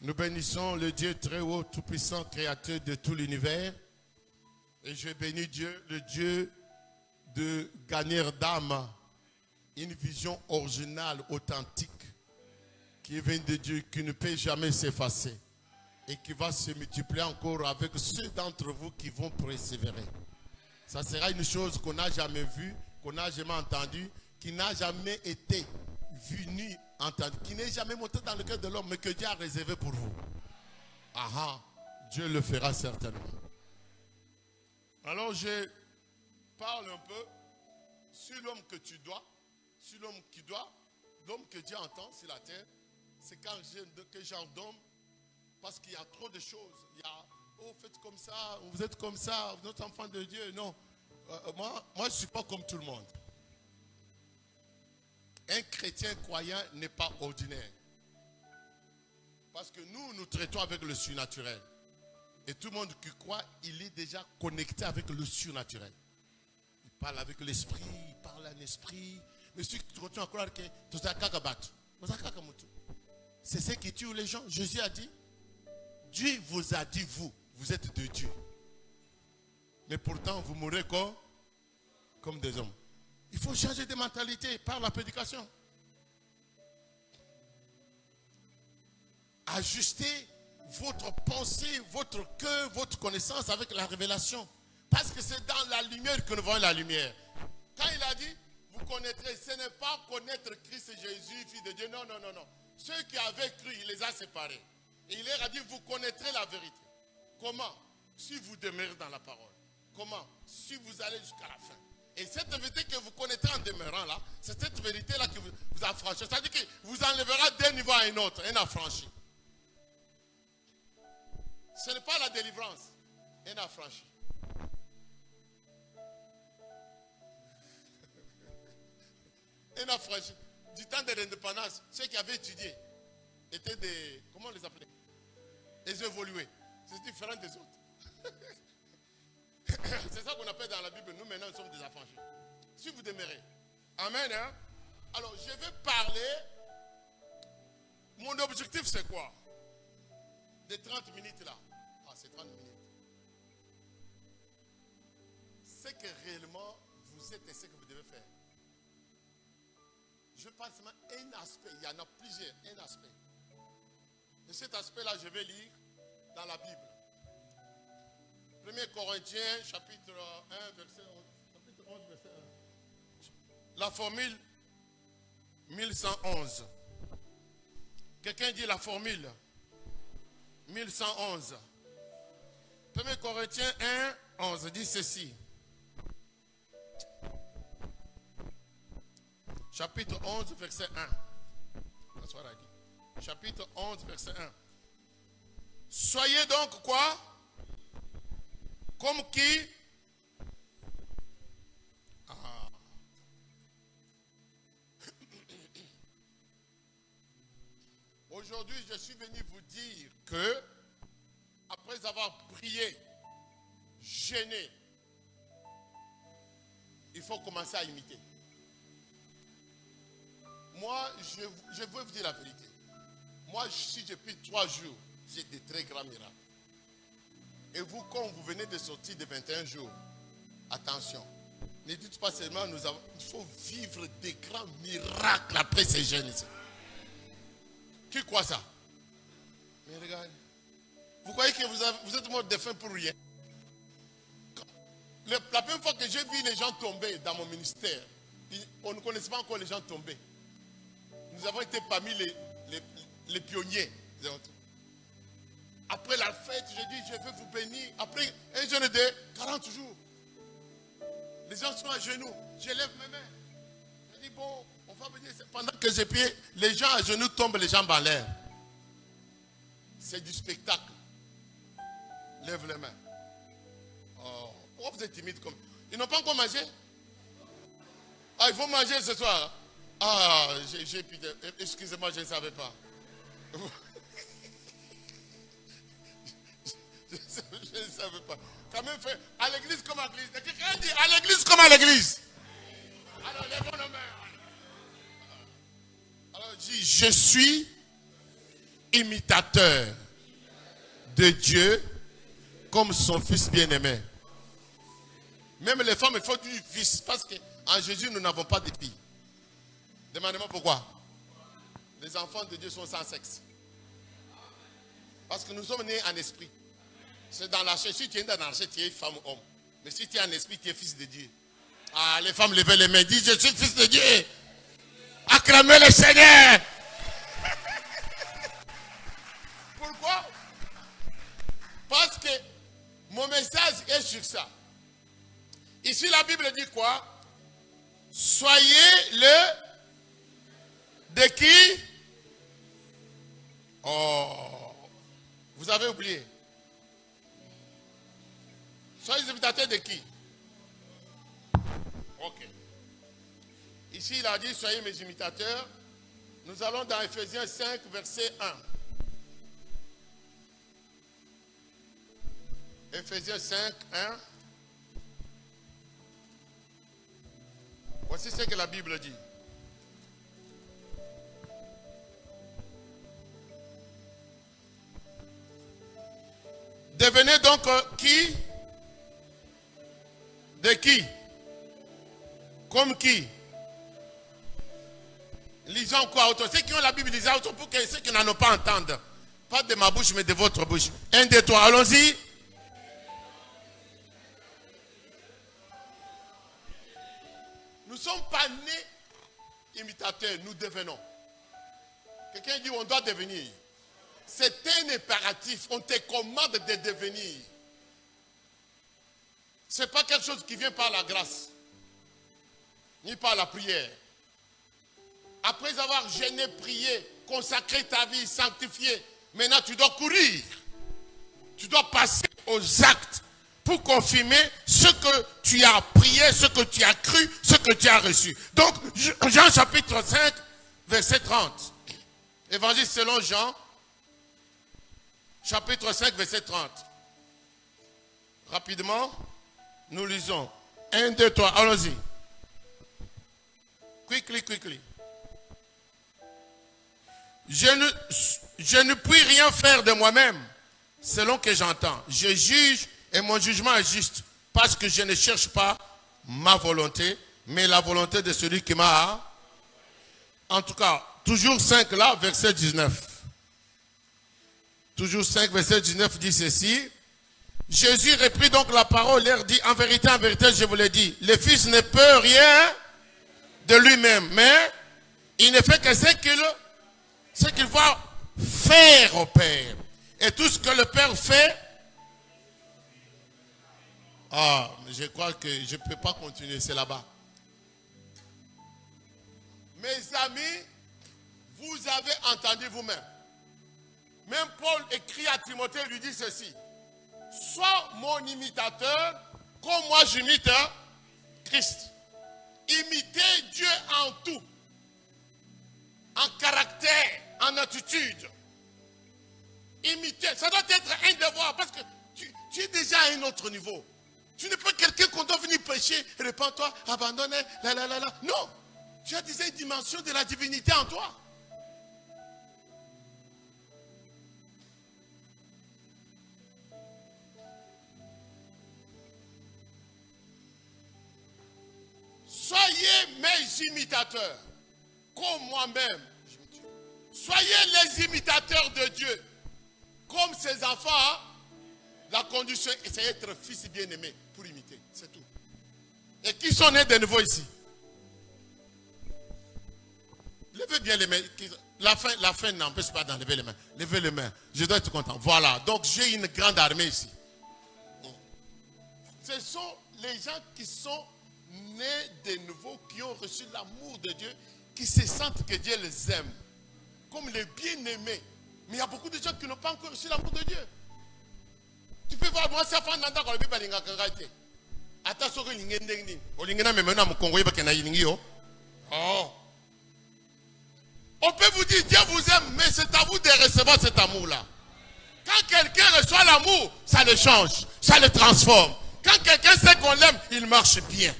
Nous bénissons le Dieu très haut, tout-puissant, créateur de tout l'univers. Et je bénis Dieu, le Dieu de gagner d'âme. Une vision originale, authentique, qui vient de Dieu, qui ne peut jamais s'effacer. Et qui va se multiplier encore avec ceux d'entre vous qui vont persévérer. Ça sera une chose qu'on n'a jamais vue, qu'on n'a jamais entendue, qui n'a jamais été vue ni entendue, qui n'est jamais montée dans le cœur de l'homme, mais que Dieu a réservé pour vous. Ah, Dieu le fera certainement. Alors je parle un peu sur l'homme que tu dois, sur l'homme qui doit, l'homme que Dieu entend sur la terre. C'est quand quel genre d'homme? Parce qu'il y a trop de choses. Il y a, oh, faites comme ça, vous êtes comme ça, vous êtes enfant de Dieu. Non, moi je ne suis pas comme tout le monde. Un chrétien croyant n'est pas ordinaire. Parce que nous traitons avec le surnaturel. Et tout le monde qui croit, il est déjà connecté avec le surnaturel. Il parle avec l'esprit, il parle en esprit. Mais si tu continues à croire que c'est ce qui tue les gens. Jésus a dit, Dieu vous a dit, vous êtes de Dieu. Mais pourtant, vous mourrez comme des hommes. Il faut changer de mentalité par la prédication. Ajuster votre pensée, votre cœur, votre connaissance avec la révélation. Parce que c'est dans la lumière que nous voyons la lumière. Quand il a dit, vous connaîtrez, ce n'est pas connaître Christ Jésus, fils de Dieu. Non, non, non, non. Ceux qui avaient cru, il les a séparés. Et il leur a dit, vous connaîtrez la vérité. Comment? Si vous demeurez dans la parole. Comment? Si vous allez jusqu'à la fin. Et cette vérité que vous connaîtrez en demeurant là, c'est cette vérité-là qui vous affranchit. C'est-à-dire que vous enlèvera d'un niveau à un autre, un affranchi. Ce n'est pas la délivrance, un affranchi. Un affranchi. Du temps de l'indépendance, ceux qui avaient étudié étaient des, comment on les appelait? Des évolués. C'est différent des autres. C'est ça qu'on appelle dans la Bible, nous maintenant nous sommes des affranchis. Si vous demeurez. Amen. Hein? Alors je vais parler. Mon objectif c'est quoi? Des 30 minutes là. Ah, c'est 30 minutes. C'est que réellement vous êtes et ce que vous devez faire. Je parle seulement un aspect. Il y en a plusieurs. Un aspect. Et cet aspect-là, je vais lire dans la Bible. 1 Corinthiens, chapitre 1, verset 11. Chapitre 11, verset 1. La formule 1111. Quelqu'un dit la formule 1111. 1 Corinthiens 1, 11 dit ceci. Chapitre 11, verset 1. That's what I did. Chapitre 11, verset 1. Soyez donc quoi? Comme qui? Ah. Aujourd'hui, je suis venu vous dire que, après avoir prié, jeûné, il faut commencer à imiter. Moi, je veux vous dire la vérité. Moi, si je prie 3 jours, j'ai des très grands miracles. Et vous, quand vous venez de sortir de 21 jours, attention, ne dites pas seulement, il faut vivre des grands miracles après ces jeûnes ici. Qui croit ça? Mais regardez, vous croyez que vous êtes mort de faim pour rien? La première fois que j'ai vu les gens tomber dans mon ministère, on ne connaissait pas encore les gens tomber. Nous avons été parmi les pionniers. Après la fête, je dis, je vais vous bénir. Après un jeûne de 40 jours. Les gens sont à genoux. Je lève mes mains. Je dis, bon, on va venir. Pendant que j'ai prié, les gens à genoux tombent les jambes en l'air. C'est du spectacle. Lève les mains. Oh, pourquoi vous êtes timide comme... Ils n'ont pas encore mangé? Ah, il faut manger ce soir. Ah, excusez-moi, je ne savais pas. Je ne savais pas. Quand même fait à l'église comme à l'église. Quelqu'un dit à l'église comme à l'église. Alors, lèvons nos mains. Alors, dis, je suis imitateur de Dieu comme son fils bien-aimé. Même les femmes, il faut du fils. Parce qu'en Jésus, nous n'avons pas de filles. Demandez-moi pourquoi. Les enfants de Dieu sont sans sexe. Parce que nous sommes nés en esprit. C'est dans la chair. Si tu es dans la chair, tu es femme ou homme. Mais si tu es en esprit, tu es fils de Dieu. Ah, les femmes levez les mains. Disent, je suis fils de Dieu. Acclamez le Seigneur. Pourquoi? Parce que mon message est sur ça. Ici, la Bible dit quoi? Soyez le... De qui? Oh, vous avez oublié. Soyez les imitateurs de qui? Ok. Ici, il a dit, soyez mes imitateurs. Nous allons dans Ephésiens 5, verset 1. Ephésiens 5, 1. Voici ce que la Bible dit. Devenez donc qui? De qui? Comme qui? Lisons quoi autre? Ceux qui ont la Bible, lisez autre pour que ceux qui n'en ont pas entendent. Pas de ma bouche, mais de votre bouche. 1, 2, 3, allons-y. Nous ne sommes pas nés imitateurs, nous devenons. Quelqu'un dit on doit devenir. C'est un impératif, on te commande de devenir. Ce n'est pas quelque chose qui vient par la grâce, ni par la prière. Après avoir jeûné, prié, consacré ta vie, sanctifié, maintenant tu dois courir. Tu dois passer aux actes pour confirmer ce que tu as prié, ce que tu as cru, ce que tu as reçu. Donc, Jean chapitre 5, verset 30. Évangile selon Jean, chapitre 5, verset 30. Rapidement, nous lisons. 1, 2, 3, allons-y. Quickly. Je ne puis rien faire de moi-même, selon que j'entends. Je juge et mon jugement est juste, parce que je ne cherche pas ma volonté, mais la volonté de celui qui m'a... En tout cas, toujours 5 là, verset 19. Toujours 5, verset 19 dit ceci. Jésus reprit donc la parole, leur dit, en vérité, je vous l'ai dit, le Fils ne peut rien de lui-même, mais il ne fait que ce qu'il va faire au Père. Et tout ce que le Père fait, mais je crois que je ne peux pas continuer, c'est là-bas. Mes amis, vous avez entendu vous-même. Même Paul écrit à Timothée, lui dit ceci. Sois mon imitateur, comme moi j'imite Christ. Imitez Dieu en tout. En caractère, en attitude. Imiter, ça doit être un devoir parce que tu es déjà à un autre niveau. Tu n'es pas quelqu'un qu'on doit venir pécher, répands-toi, abandonne, Non, tu as déjà une dimension de la divinité en toi. Soyez mes imitateurs, comme moi-même. Soyez les imitateurs de Dieu. Comme ses enfants, la condition, c'est être fils bien-aimé pour imiter. C'est tout. Et qui sont nés de nouveau ici? Levez bien les mains. La fin n'empêche pas d'enlever les mains. Levez les mains. Je dois être content. Voilà. Donc j'ai une grande armée ici. Ce sont les gens qui sont nés de nouveau, qui ont reçu l'amour de Dieu, qui se sentent que Dieu les aime. Comme les bien-aimés. Mais il y a beaucoup de gens qui n'ont pas encore reçu l'amour de Dieu. Tu peux voir, moi, ça fait un an que je ne sais pas. Attention, on peut vous dire Dieu vous aime, mais c'est à vous de recevoir cet amour-là. Quand quelqu'un reçoit l'amour, ça le change, ça le transforme. Quand quelqu'un sait qu'on l'aime, il marche bien.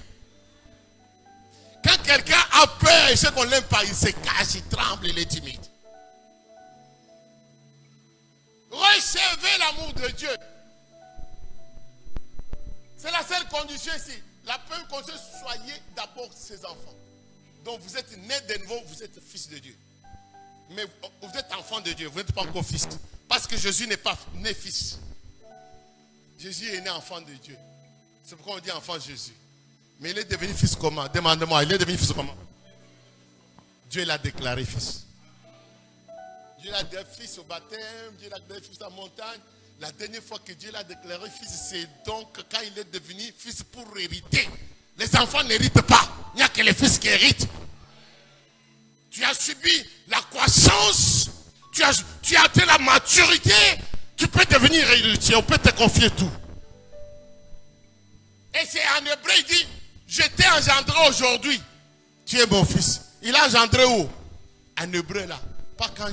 Quand quelqu'un a peur et sait qu'on ne l'aime pas, il se cache, il tremble, il est timide. Recevez l'amour de Dieu. C'est la seule condition ici. La première condition, soyez d'abord ses enfants. Donc vous êtes nés de nouveau, vous êtes fils de Dieu. Mais vous êtes enfant de Dieu, vous n'êtes pas encore fils. Parce que Jésus n'est pas né fils. Jésus est né enfant de Dieu. C'est pourquoi on dit enfant Jésus. Mais il est devenu fils comment? Demande-moi, il est devenu fils comment? Dieu l'a déclaré fils. Dieu l'a déclaré fils au baptême, Dieu l'a déclaré fils à la montagne. La dernière fois que Dieu l'a déclaré fils, c'est donc quand il est devenu fils pour hériter. Les enfants n'héritent pas. Il n'y a que les fils qui héritent. Tu as subi la croissance. Tu as atteint la maturité. Tu peux devenir héritier. On peut te confier tout. Et c'est en hébreu, il dit, je t'ai engendré aujourd'hui. Tu es mon fils. Il a engendré où? En hébreu là. Pas quand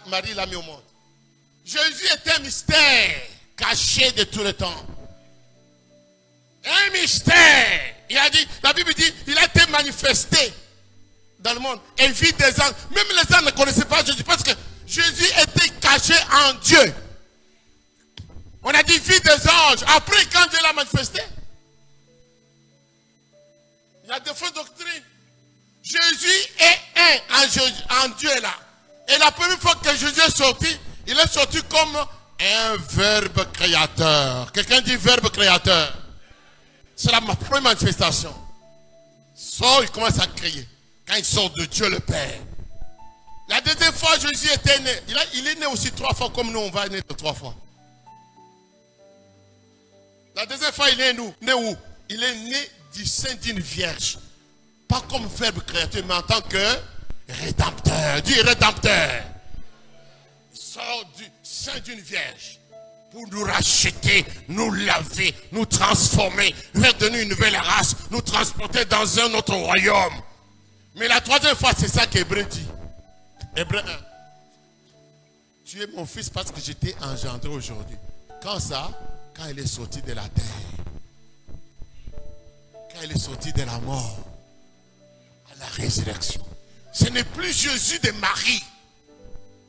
Marie l'a mis au monde. Jésus est un mystère caché de tout le temps. Un mystère. Il a dit, la Bible dit, il a été manifesté dans le monde. Et il vit des anges. Même les anges ne connaissaient pas Jésus parce que Jésus était caché en Dieu. On a dit, vie des anges. Après, quand Dieu l'a manifesté, il y a des fausses doctrines. Jésus est un en Dieu là. Et la première fois que Jésus est sorti, il est sorti comme un verbe créateur. Quelqu'un dit verbe créateur. C'est la première manifestation. sort, il commence à crier. Quand il sort de Dieu le Père. La deuxième fois, Jésus était né. Il est né aussi 3 fois comme nous, on va naître 3 fois. La deuxième fois, il est né où? Il est né du sein d'une vierge. Pas comme verbe créateur, mais en tant que rédempteur. Dis rédempteur. Il sort du sein d'une vierge pour nous racheter, nous laver, nous transformer, faire de nous une nouvelle race, nous transporter dans un autre royaume. Mais la troisième fois, c'est ça qu'Hébreu dit. Hébreu 1. Tu es mon fils parce que je t'ai engendré aujourd'hui. Quand ça? Quand il est sorti de la terre. Quand il est sorti de la mort. À la résurrection. Ce n'est plus Jésus de Marie.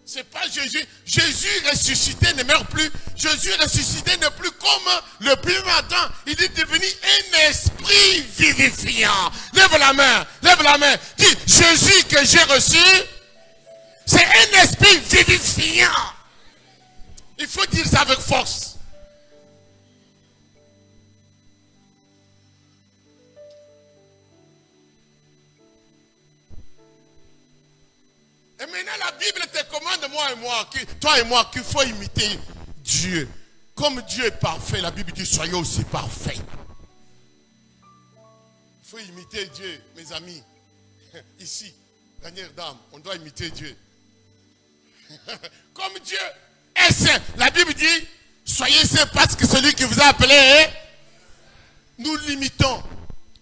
Ce n'est pas Jésus. Jésus ressuscité ne meurt plus. Jésus ressuscité n'est plus comme le premier matin. Il est devenu un esprit vivifiant. Lève la main. Lève la main. Dis, Jésus que j'ai reçu, c'est un esprit vivifiant. Il faut dire ça avec force. Et maintenant la Bible te commande, toi et moi, qu'il faut imiter Dieu. Comme Dieu est parfait, la Bible dit soyez aussi parfaits. Il faut imiter Dieu, mes amis. Ici, dernière dame, on doit imiter Dieu. Comme Dieu est saint. La Bible dit soyez saints parce que celui qui vous a appelé, nous l'imitons.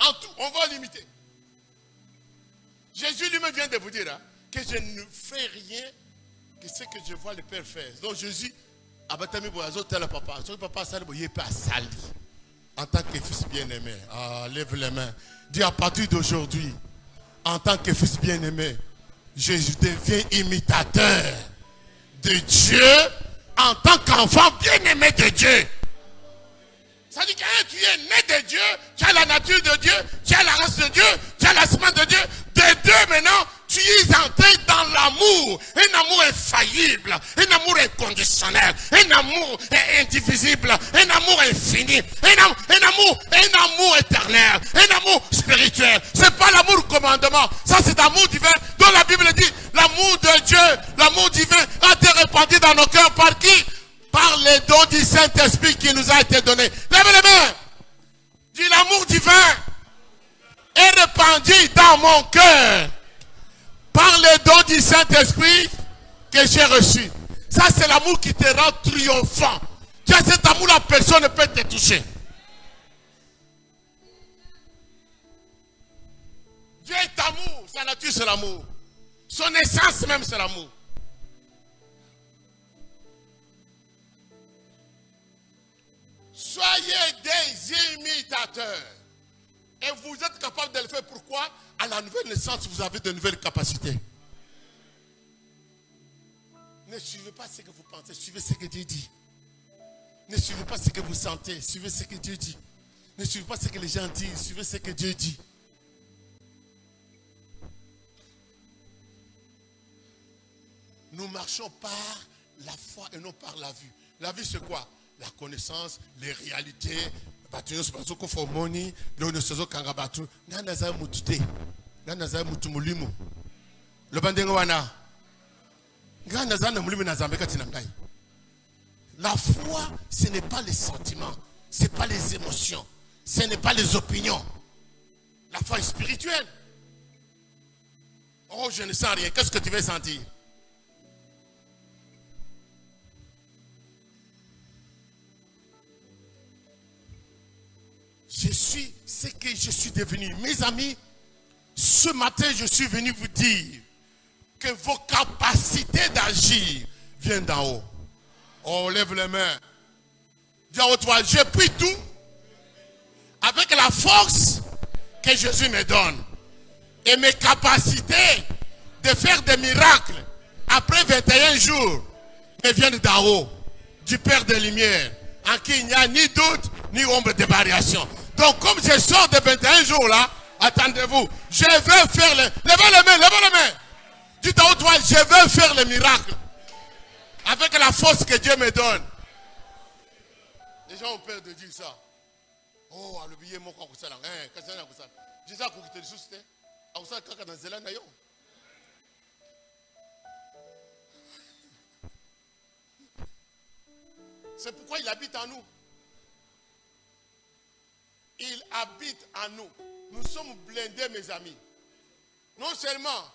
En tout, on va l'imiter. Jésus lui-même vient de vous dire que je ne fais rien que ce que je vois le Père faire. Donc Jésus, abatami boazo tel papa, son papa sali boye pas sali. En tant que fils bien-aimé, lève les mains. Dis à partir d'aujourd'hui, en tant que fils bien-aimé, je deviens imitateur de Dieu en tant qu'enfant bien-aimé de Dieu. Ça dit que quand tu es né de Dieu, tu as la nature de Dieu, tu as la race de Dieu, tu as la semence de Dieu. De Dieu maintenant, tu es entré dans l'amour. Un amour infaillible, un amour inconditionnel, un amour indivisible, un amour infini, un amour éternel, un amour spirituel. Ce n'est pas l'amour commandement, ça c'est l'amour divin dont la Bible dit l'amour de Dieu, l'amour divin a été répandu dans nos cœurs par qui? Par les dons du Saint-Esprit qui nous a été donné. Lève les mains. Dis l'amour divin est répandu dans mon cœur par les dons du Saint-Esprit que j'ai reçu. Ça c'est l'amour qui te rend triomphant. Tu as cet amour, la personne ne peut te toucher. Dieu est amour, sa nature c'est l'amour. Son essence même c'est l'amour. Soyez des imitateurs. Et vous êtes capable de le faire. Pourquoi? À la nouvelle naissance, vous avez de nouvelles capacités. Ne suivez pas ce que vous pensez, suivez ce que Dieu dit. Ne suivez pas ce que vous sentez, suivez ce que Dieu dit. Ne suivez pas ce que les gens disent, suivez ce que Dieu dit. Nous marchons par la foi et non par la vue. La vue c'est quoi? La connaissance, les réalités. Le la foi, ce n'est pas les sentiments, ce n'est pas les émotions, ce n'est pas les opinions. La foi est spirituelle. Oh, je ne sens rien. Qu'est-ce que tu veux sentir? Je suis ce que je suis devenu. Mes amis, ce matin, je suis venu vous dire que vos capacités d'agir viennent d'en haut. On lève les mains. Dis à toi, j'ai pris tout avec la force que Jésus me donne. Et mes capacités de faire des miracles après 21 jours me viennent d'en haut, du Père des Lumières, en qui il n'y a ni doute, ni ombre de variation. Donc comme je sors de 21 jours là, attendez-vous, je vais faire le... Levez les mains, levez les mains. Dites à toi, je vais faire le miracle. Avec la force que Dieu me donne. Les gens ont peur de dire ça. Oh, le billet, mon corps, ça là. Jésus a coupé les sous-té. Aoussa kaka dans Zéland nayo. C'est pourquoi il habite en nous. Il habite en nous. Nous sommes blindés, mes amis. Non seulement,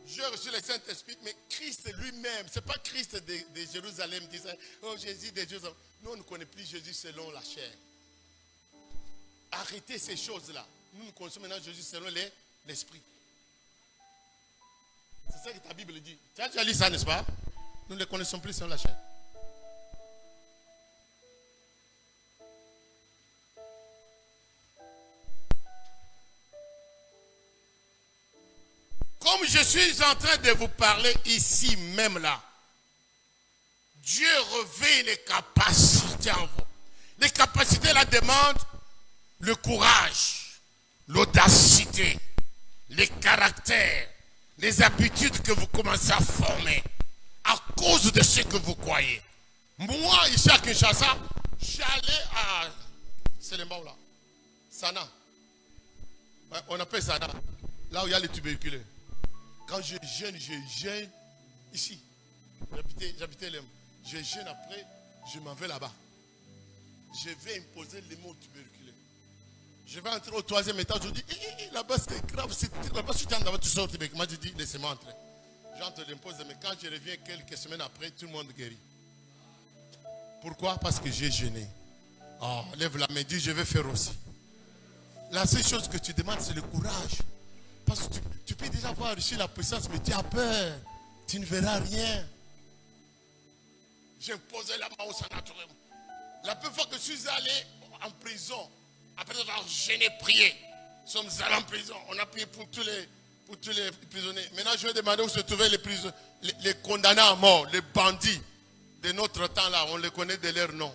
j'ai reçu le Saint-Esprit, mais Christ lui-même, ce n'est pas Christ de Jérusalem qui disait, oh Jésus de Jérusalem. Nous, on ne connaît plus Jésus selon la chair. Arrêtez ces choses-là. Nous connaissons maintenant Jésus selon l'Esprit. C'est ça que ta Bible dit. Tu as déjà lu ça, n'est-ce pas? Nous ne les connaissons plus selon la chair. Comme je suis en train de vous parler ici même là, Dieu revêt les capacités en vous. Les capacités là demandent le courage, l'audacité, les caractères, les habitudes que vous commencez à former à cause de ce que vous croyez. Moi, ici à Kinshasa, j'allais à Selembao là, Sana. On appelle Sana, là où il y a les tuberculeux. Quand je jeûne ici. J'habitais Lem. Je jeûne après, je m'en vais là-bas. Je vais imposer les mots tuberculeux. Je vais entrer au 3e étage, je dis, là-bas c'est grave, là-bas si tu es là-bas, tu sors tuberculeux. Moi je dis, laissez-moi entrer. J'entre, l'impose, mais quand je reviens quelques semaines après, tout le monde guérit. Pourquoi? Parce que j'ai jeûné. Oh, lève la main, dis, je vais faire aussi. La seule chose que tu demandes, c'est le courage. Parce que tu peux déjà avoir reçu la puissance, mais tu as peur. Tu ne verras rien. J'ai posé la main au sanatorium. La première fois que je suis allé en prison, après avoir jeûné, prié, nous sommes allés en prison. On a prié pour tous les prisonniers. Maintenant, je vais demander où se trouvaient les condamnés à mort, les bandits de notre temps là. On les connaît de leur nom.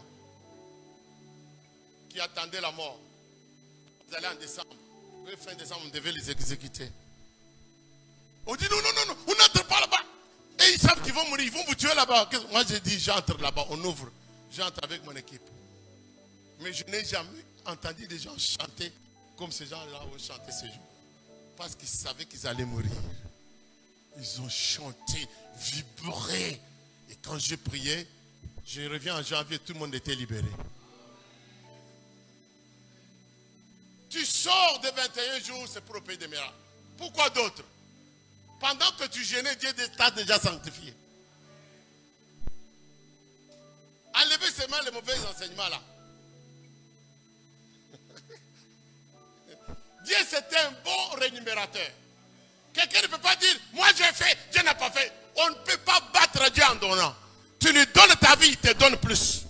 Qui attendaient la mort. Vous allez en décembre. Fin décembre, on devait les exécuter. On dit non, on n'entre pas là-bas. Et ils savent qu'ils vont mourir, ils vont vous tuer là-bas. Moi j'ai dit, j'entre là-bas, on ouvre. J'entre avec mon équipe. Mais je n'ai jamais entendu des gens chanter comme ces gens-là ont chanté ce jour. Parce qu'ils savaient qu'ils allaient mourir. Ils ont chanté, vibré. Et quand j'ai prié, je reviens en janvier, tout le monde était libéré. Tu sors de 21 jours, c'est pour le pays des miracles. Pourquoi d'autres? Pendant que tu jeûnais, Dieu t'a déjà sanctifié. Enlevez seulement les mauvais enseignements là. Dieu c'est un bon rémunérateur. Quelqu'un ne peut pas dire, moi j'ai fait, Dieu n'a pas fait. On ne peut pas battre Dieu en donnant. Tu lui donnes ta vie, il te donne plus.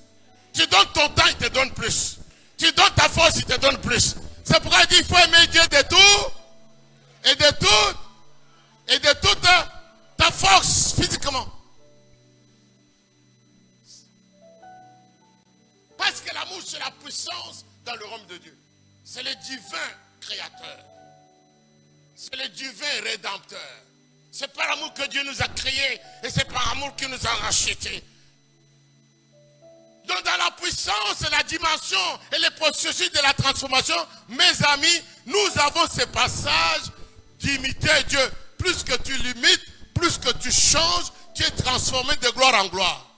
Tu donnes ton temps, il te donne plus. Tu donnes ta force, il te donne plus. C'est pourquoi il dit, il faut aimer Dieu de tout et de toute ta force physiquement. Parce que l'amour, c'est la puissance dans le royaume de Dieu. C'est le divin créateur. C'est le divin rédempteur. C'est par l'amour que Dieu nous a créés et c'est par amour qu'il nous a rachetés. Donc dans la puissance, la dimension et le processus de la transformation, mes amis, nous avons ce passage d'imiter Dieu. Plus que tu l'imites, plus que tu changes, tu es transformé de gloire en gloire.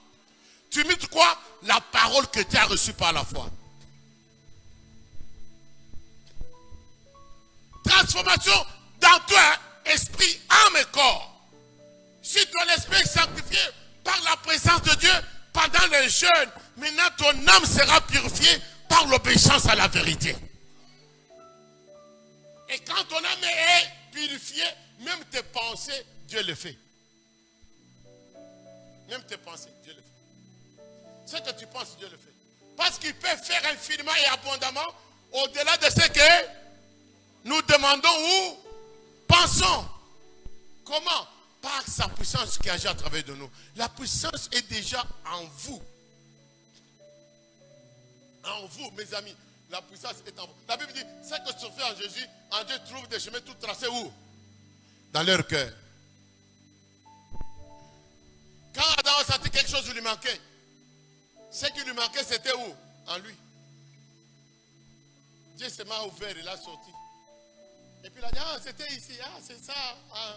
Tu imites quoi? La parole que tu as reçue par la foi. Transformation dans toi, esprit, âme et corps. Si ton esprit est sanctifié par la présence de Dieu pendant le jeûne, maintenant ton âme sera purifiée par l'obéissance à la vérité. Et quand ton âme est purifiée, même tes pensées, Dieu le fait. Même tes pensées, Dieu le fait. Ce que tu penses, Dieu le fait. Parce qu'il peut faire infiniment et abondamment au-delà de ce que nous demandons ou pensons. Comment? Par sa puissance qui agit à travers de nous. La puissance est déjà en vous. En vous, mes amis. La puissance est en vous. La Bible dit, ce que tu fais en Jésus, en Dieu trouve des chemins tout tracés où? Dans leur cœur. Quand Adam a senti quelque chose qui lui manquait, ce qui lui manquait, c'était où? En lui. Dieu se m'a ouvert, il a sorti. Et puis il a dit, ah, c'était ici, ah, c'est ça. Ah.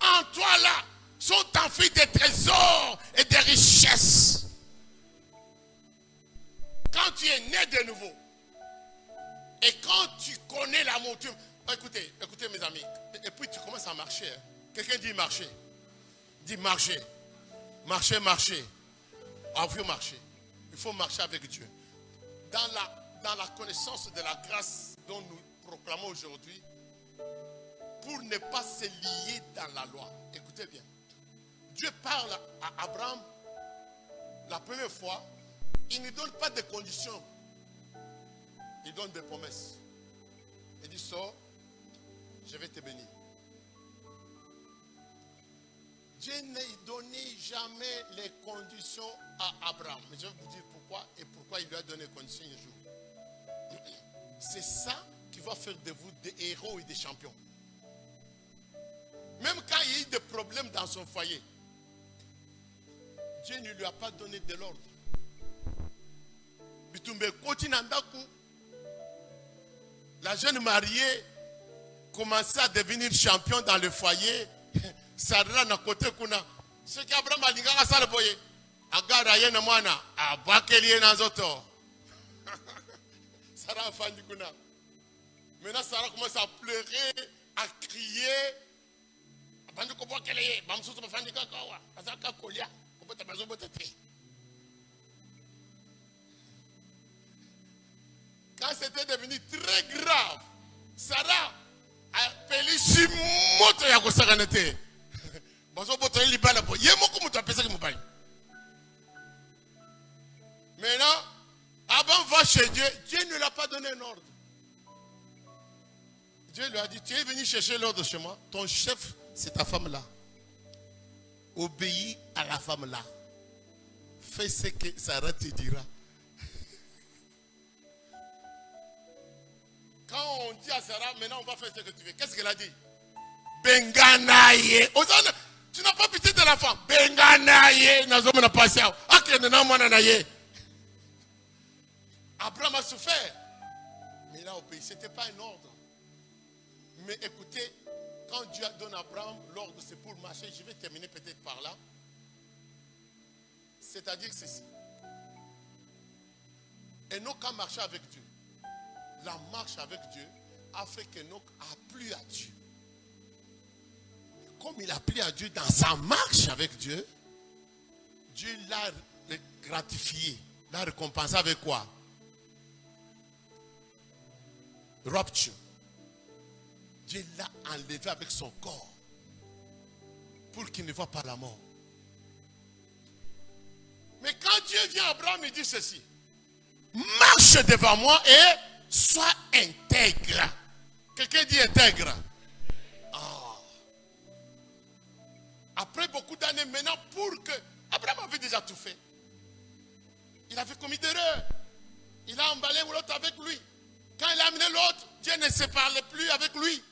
En toi là, sont enfouis des trésors et des richesses. Quand tu es né de nouveau, et quand tu connais l'amour, écoutez, écoutez mes amis, et puis tu commences à marcher. Hein. Quelqu'un dit marcher. Dit marcher. Marcher, marcher. On veut marcher. Il faut marcher avec Dieu. Dans la connaissance de la grâce dont nous proclamons aujourd'hui, pour ne pas se lier dans la loi. Écoutez bien. Dieu parle à Abraham la première fois. Il ne donne pas de conditions. Il donne des promesses. Il dit, sors, je vais te bénir. Dieu n'a donné jamais les conditions à Abraham. Mais je vais vous dire pourquoi et pourquoi il lui a donné les conditions un jour. C'est ça qui va faire de vous des héros et des champions. Même quand il y a eu des problèmes dans son foyer, Dieu ne lui a pas donné de l'ordre. La jeune mariée commençait à devenir champion dans le foyer. Sarah na côté kuna. Ce qu'Abraham a dit, ça le voyait. Agara yena mwana, abakeli na zoto. Sarah a fait du kuna. Maintenant Sarah commence à pleurer, à crier. Quand c'était devenu très grave, Sarah a appelé si moto ya kosakanete. Maintenant, Abraham va chez Dieu. Dieu ne l'a pas donné un ordre. Dieu lui a dit, tu es venu chercher l'ordre chez moi. Ton chef, c'est ta femme là. Obéis à la femme là. Fais ce que Sarah te dira. Quand on dit à Sarah, maintenant on va faire ce que tu veux. Qu'est-ce qu'elle a dit? Benganaye. Tu n'as pas pitié de la femme. Benganaye. Abraham a souffert. Mais il a obéi. Ce n'était pas un ordre. Mais écoutez, quand Dieu donne à Abraham l'ordre, c'est pour marcher. Je vais terminer peut-être par là. C'est-à-dire ceci. Enoch a marché avec Dieu. La marche avec Dieu a fait qu'Enoch a plu à Dieu. Comme il a plu à Dieu dans sa marche avec Dieu, Dieu l'a gratifié, l'a récompensé avec quoi? Rapture. Dieu l'a enlevé avec son corps pour qu'il ne voit pas la mort. Mais quand Dieu vient à Abraham, il dit ceci: marche devant moi et sois intègre. Quelqu'un dit intègre. Oh. Après beaucoup d'années, maintenant, pour que Abraham avait déjà tout fait. Il avait commis d'erreur. Il a emballé l'autre avec lui. Quand il a amené l'autre, Dieu ne se parlait plus avec lui.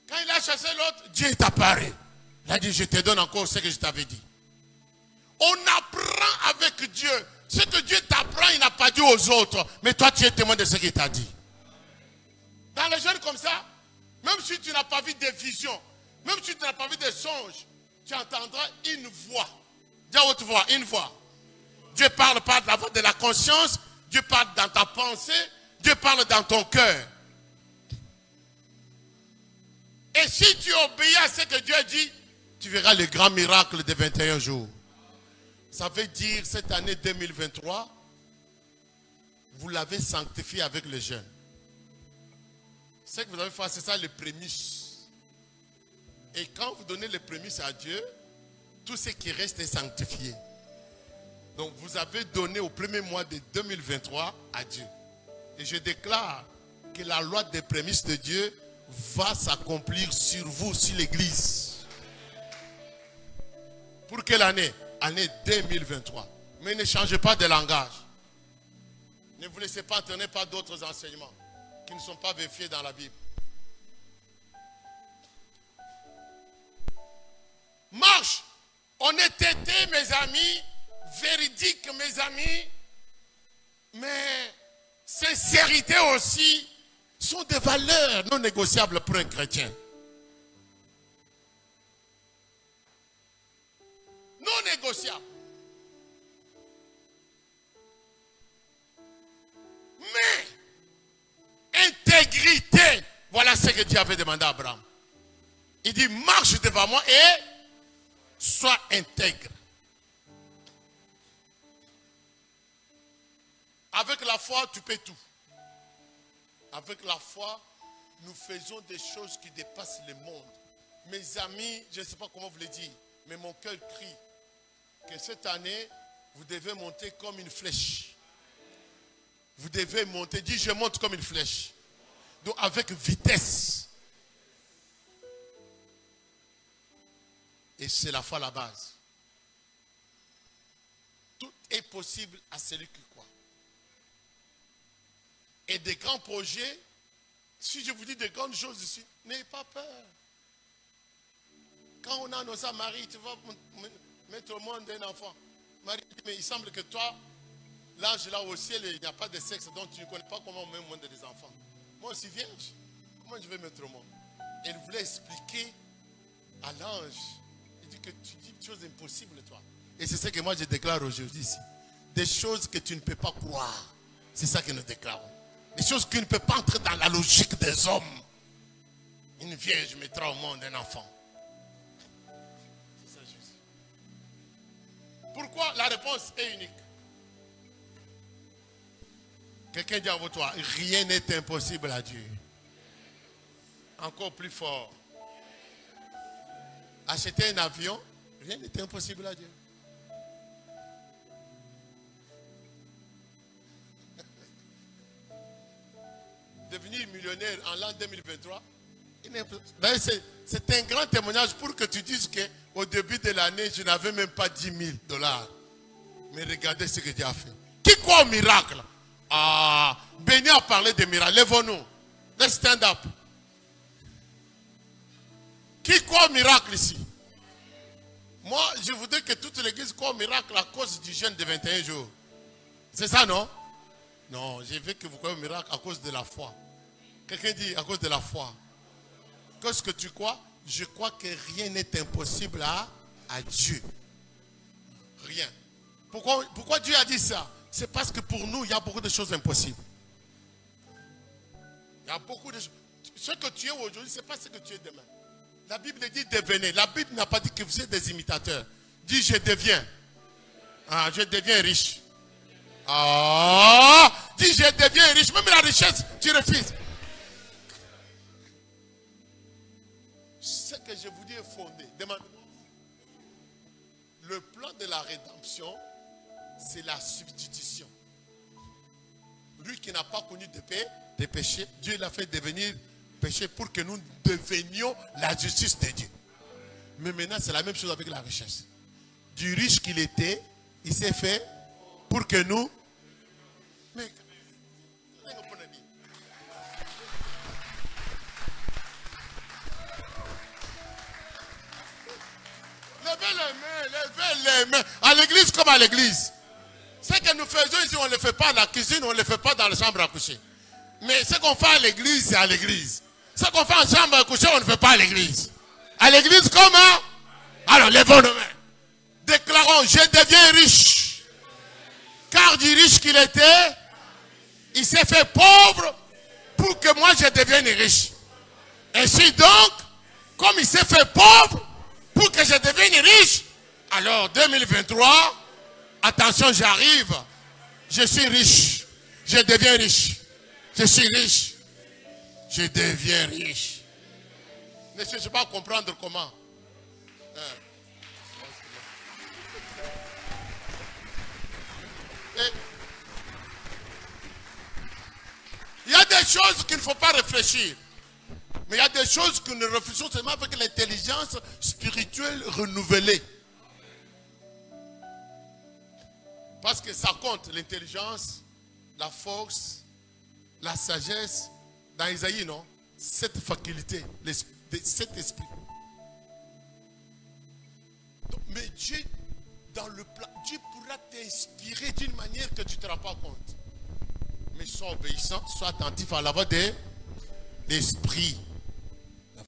Quand il a chassé l'autre, Dieu est apparu. Il a dit, je te donne encore ce que je t'avais dit. On apprend avec Dieu. Ce que Dieu t'apprend, il n'a pas dit aux autres. Mais toi, tu es témoin de ce qu'il t'a dit. Dans les jeunes comme ça, même si tu n'as pas vu des visions, même si tu n'as pas vu des songes, tu entendras une voix. Dis à haute voix, une voix. Dieu parle par la voix de la conscience. Dieu parle dans ta pensée. Dieu parle dans ton cœur. Et si tu obéis à ce que Dieu dit, tu verras le grand miracle des 21 jours. Ça veut dire, cette année 2023, vous l'avez sanctifié avec les jeunes. Ce que vous avez fait, c'est ça les prémices. Et quand vous donnez les prémices à Dieu, tout ce qui reste est sanctifié. Donc vous avez donné au premier mois de 2023 à Dieu. Et je déclare que la loi des prémices de Dieu va s'accomplir sur vous, sur l'église. Pour quelle année? Année 2023. Mais ne changez pas de langage. Ne vous laissez pas entraîner par d'autres enseignements qui ne sont pas vérifiés dans la Bible. Marche. Honnêteté, mes amis. Véridique, mes amis. Mais sincérité aussi sont des valeurs non négociables pour un chrétien. Non négociables. Mais intégrité, voilà ce que Dieu avait demandé à Abraham. Il dit, marche devant moi et sois intègre. Avec la foi, tu peux tout. Avec la foi, nous faisons des choses qui dépassent le monde. Mes amis, je ne sais pas comment vous le dire, mais mon cœur crie que cette année, vous devez monter comme une flèche. Vous devez monter, dis je monte comme une flèche. Donc avec vitesse. Et c'est la foi la base. Tout est possible à celui qui croit. Et des grands projets, si je vous dis de grandes choses ici, n'ayez pas peur. Quand on a annoncé à Marie, tu vas mettre au monde un enfant. Marie dit, mais il semble que toi, l'ange là au ciel, il n'y a pas de sexe, donc tu ne connais pas comment on met au monde des enfants. Moi aussi vierge, comment je vais mettre au monde? Elle voulait expliquer à l'ange. Il dit que tu dis des choses impossibles toi. Et c'est ce que moi je déclare aujourd'hui ici. Des choses que tu ne peux pas croire. C'est ça que nous déclarons. Des choses qui ne peuvent pas entrer dans la logique des hommes. Une vierge mettra au monde un enfant. C'est ça juste. Pourquoi la réponse est unique? Quelqu'un dit à vous, toi, rien n'est impossible à Dieu. Encore plus fort. Acheter un avion, rien n'est impossible à Dieu. Devenir millionnaire en l'an 2023, c'est un grand témoignage pour que tu dises qu'au début de l'année, je n'avais même pas 10 000 $. Mais regardez ce que Dieu a fait. Qui croit au miracle? Ah, Béni a parlé de miracles. Lève-nous. Let's stand up. Qui croit au miracle ici? Moi, je voudrais que toute l'église croit au miracle à cause du jeûne de 21 jours. C'est ça, non? Non, je veux que vous croyez au miracle à cause de la foi. Quelqu'un dit à cause de la foi. Qu'est-ce que tu crois? Je crois que rien n'est impossible à Dieu. Rien. Pourquoi Dieu a dit ça? C'est parce que pour nous, il y a beaucoup de choses impossibles. Il y a beaucoup de choses. Ce que tu es aujourd'hui, ce n'est pas ce que tu es demain. La Bible dit devenez. La Bible n'a pas dit que vous êtes des imitateurs. Dis je deviens. Ah, je deviens riche. Ah, dis je deviens riche. Même la richesse, tu refuses. Ce que je vous dis est fondé. Demandez-moi. Le plan de la rédemption, c'est la substitution. Lui qui n'a pas connu de péché, Dieu l'a fait devenir péché pour que nous devenions la justice de Dieu. Mais maintenant, c'est la même chose avec la richesse. Du riche qu'il était, il s'est fait pour que nous... Mais... Levez les mains. À l'église comme à l'église. Ce que nous faisons ici, on ne le fait pas à la cuisine, on ne le fait pas dans la chambre à coucher. Mais ce qu'on fait à l'église, c'est à l'église. Ce qu'on fait en chambre à coucher, on ne fait pas à l'église. À l'église comment? Alors, levons nos mains. Déclarons, je deviens riche. Car du riche qu'il était, il s'est fait pauvre pour que moi je devienne riche. Ainsi donc, comme il s'est fait pauvre pour que je devienne riche, alors 2023, attention, j'arrive. Je suis riche. Je deviens riche. Je suis riche. Je deviens riche. Ne cherchez pas à comprendre comment. Il y a des choses qu'il ne faut pas réfléchir. Mais il y a des choses que nous réfléchissons seulement avec l'intelligence spirituelle renouvelée. Parce que ça compte l'intelligence, la force, la sagesse. Dans Isaïe, non? Cette faculté, cet esprit. Donc, mais Dieu, dans le plan, Dieu pourra t'inspirer d'une manière que tu ne te rends pas compte. mais sois obéissant, sois attentif à la voix de l'Esprit.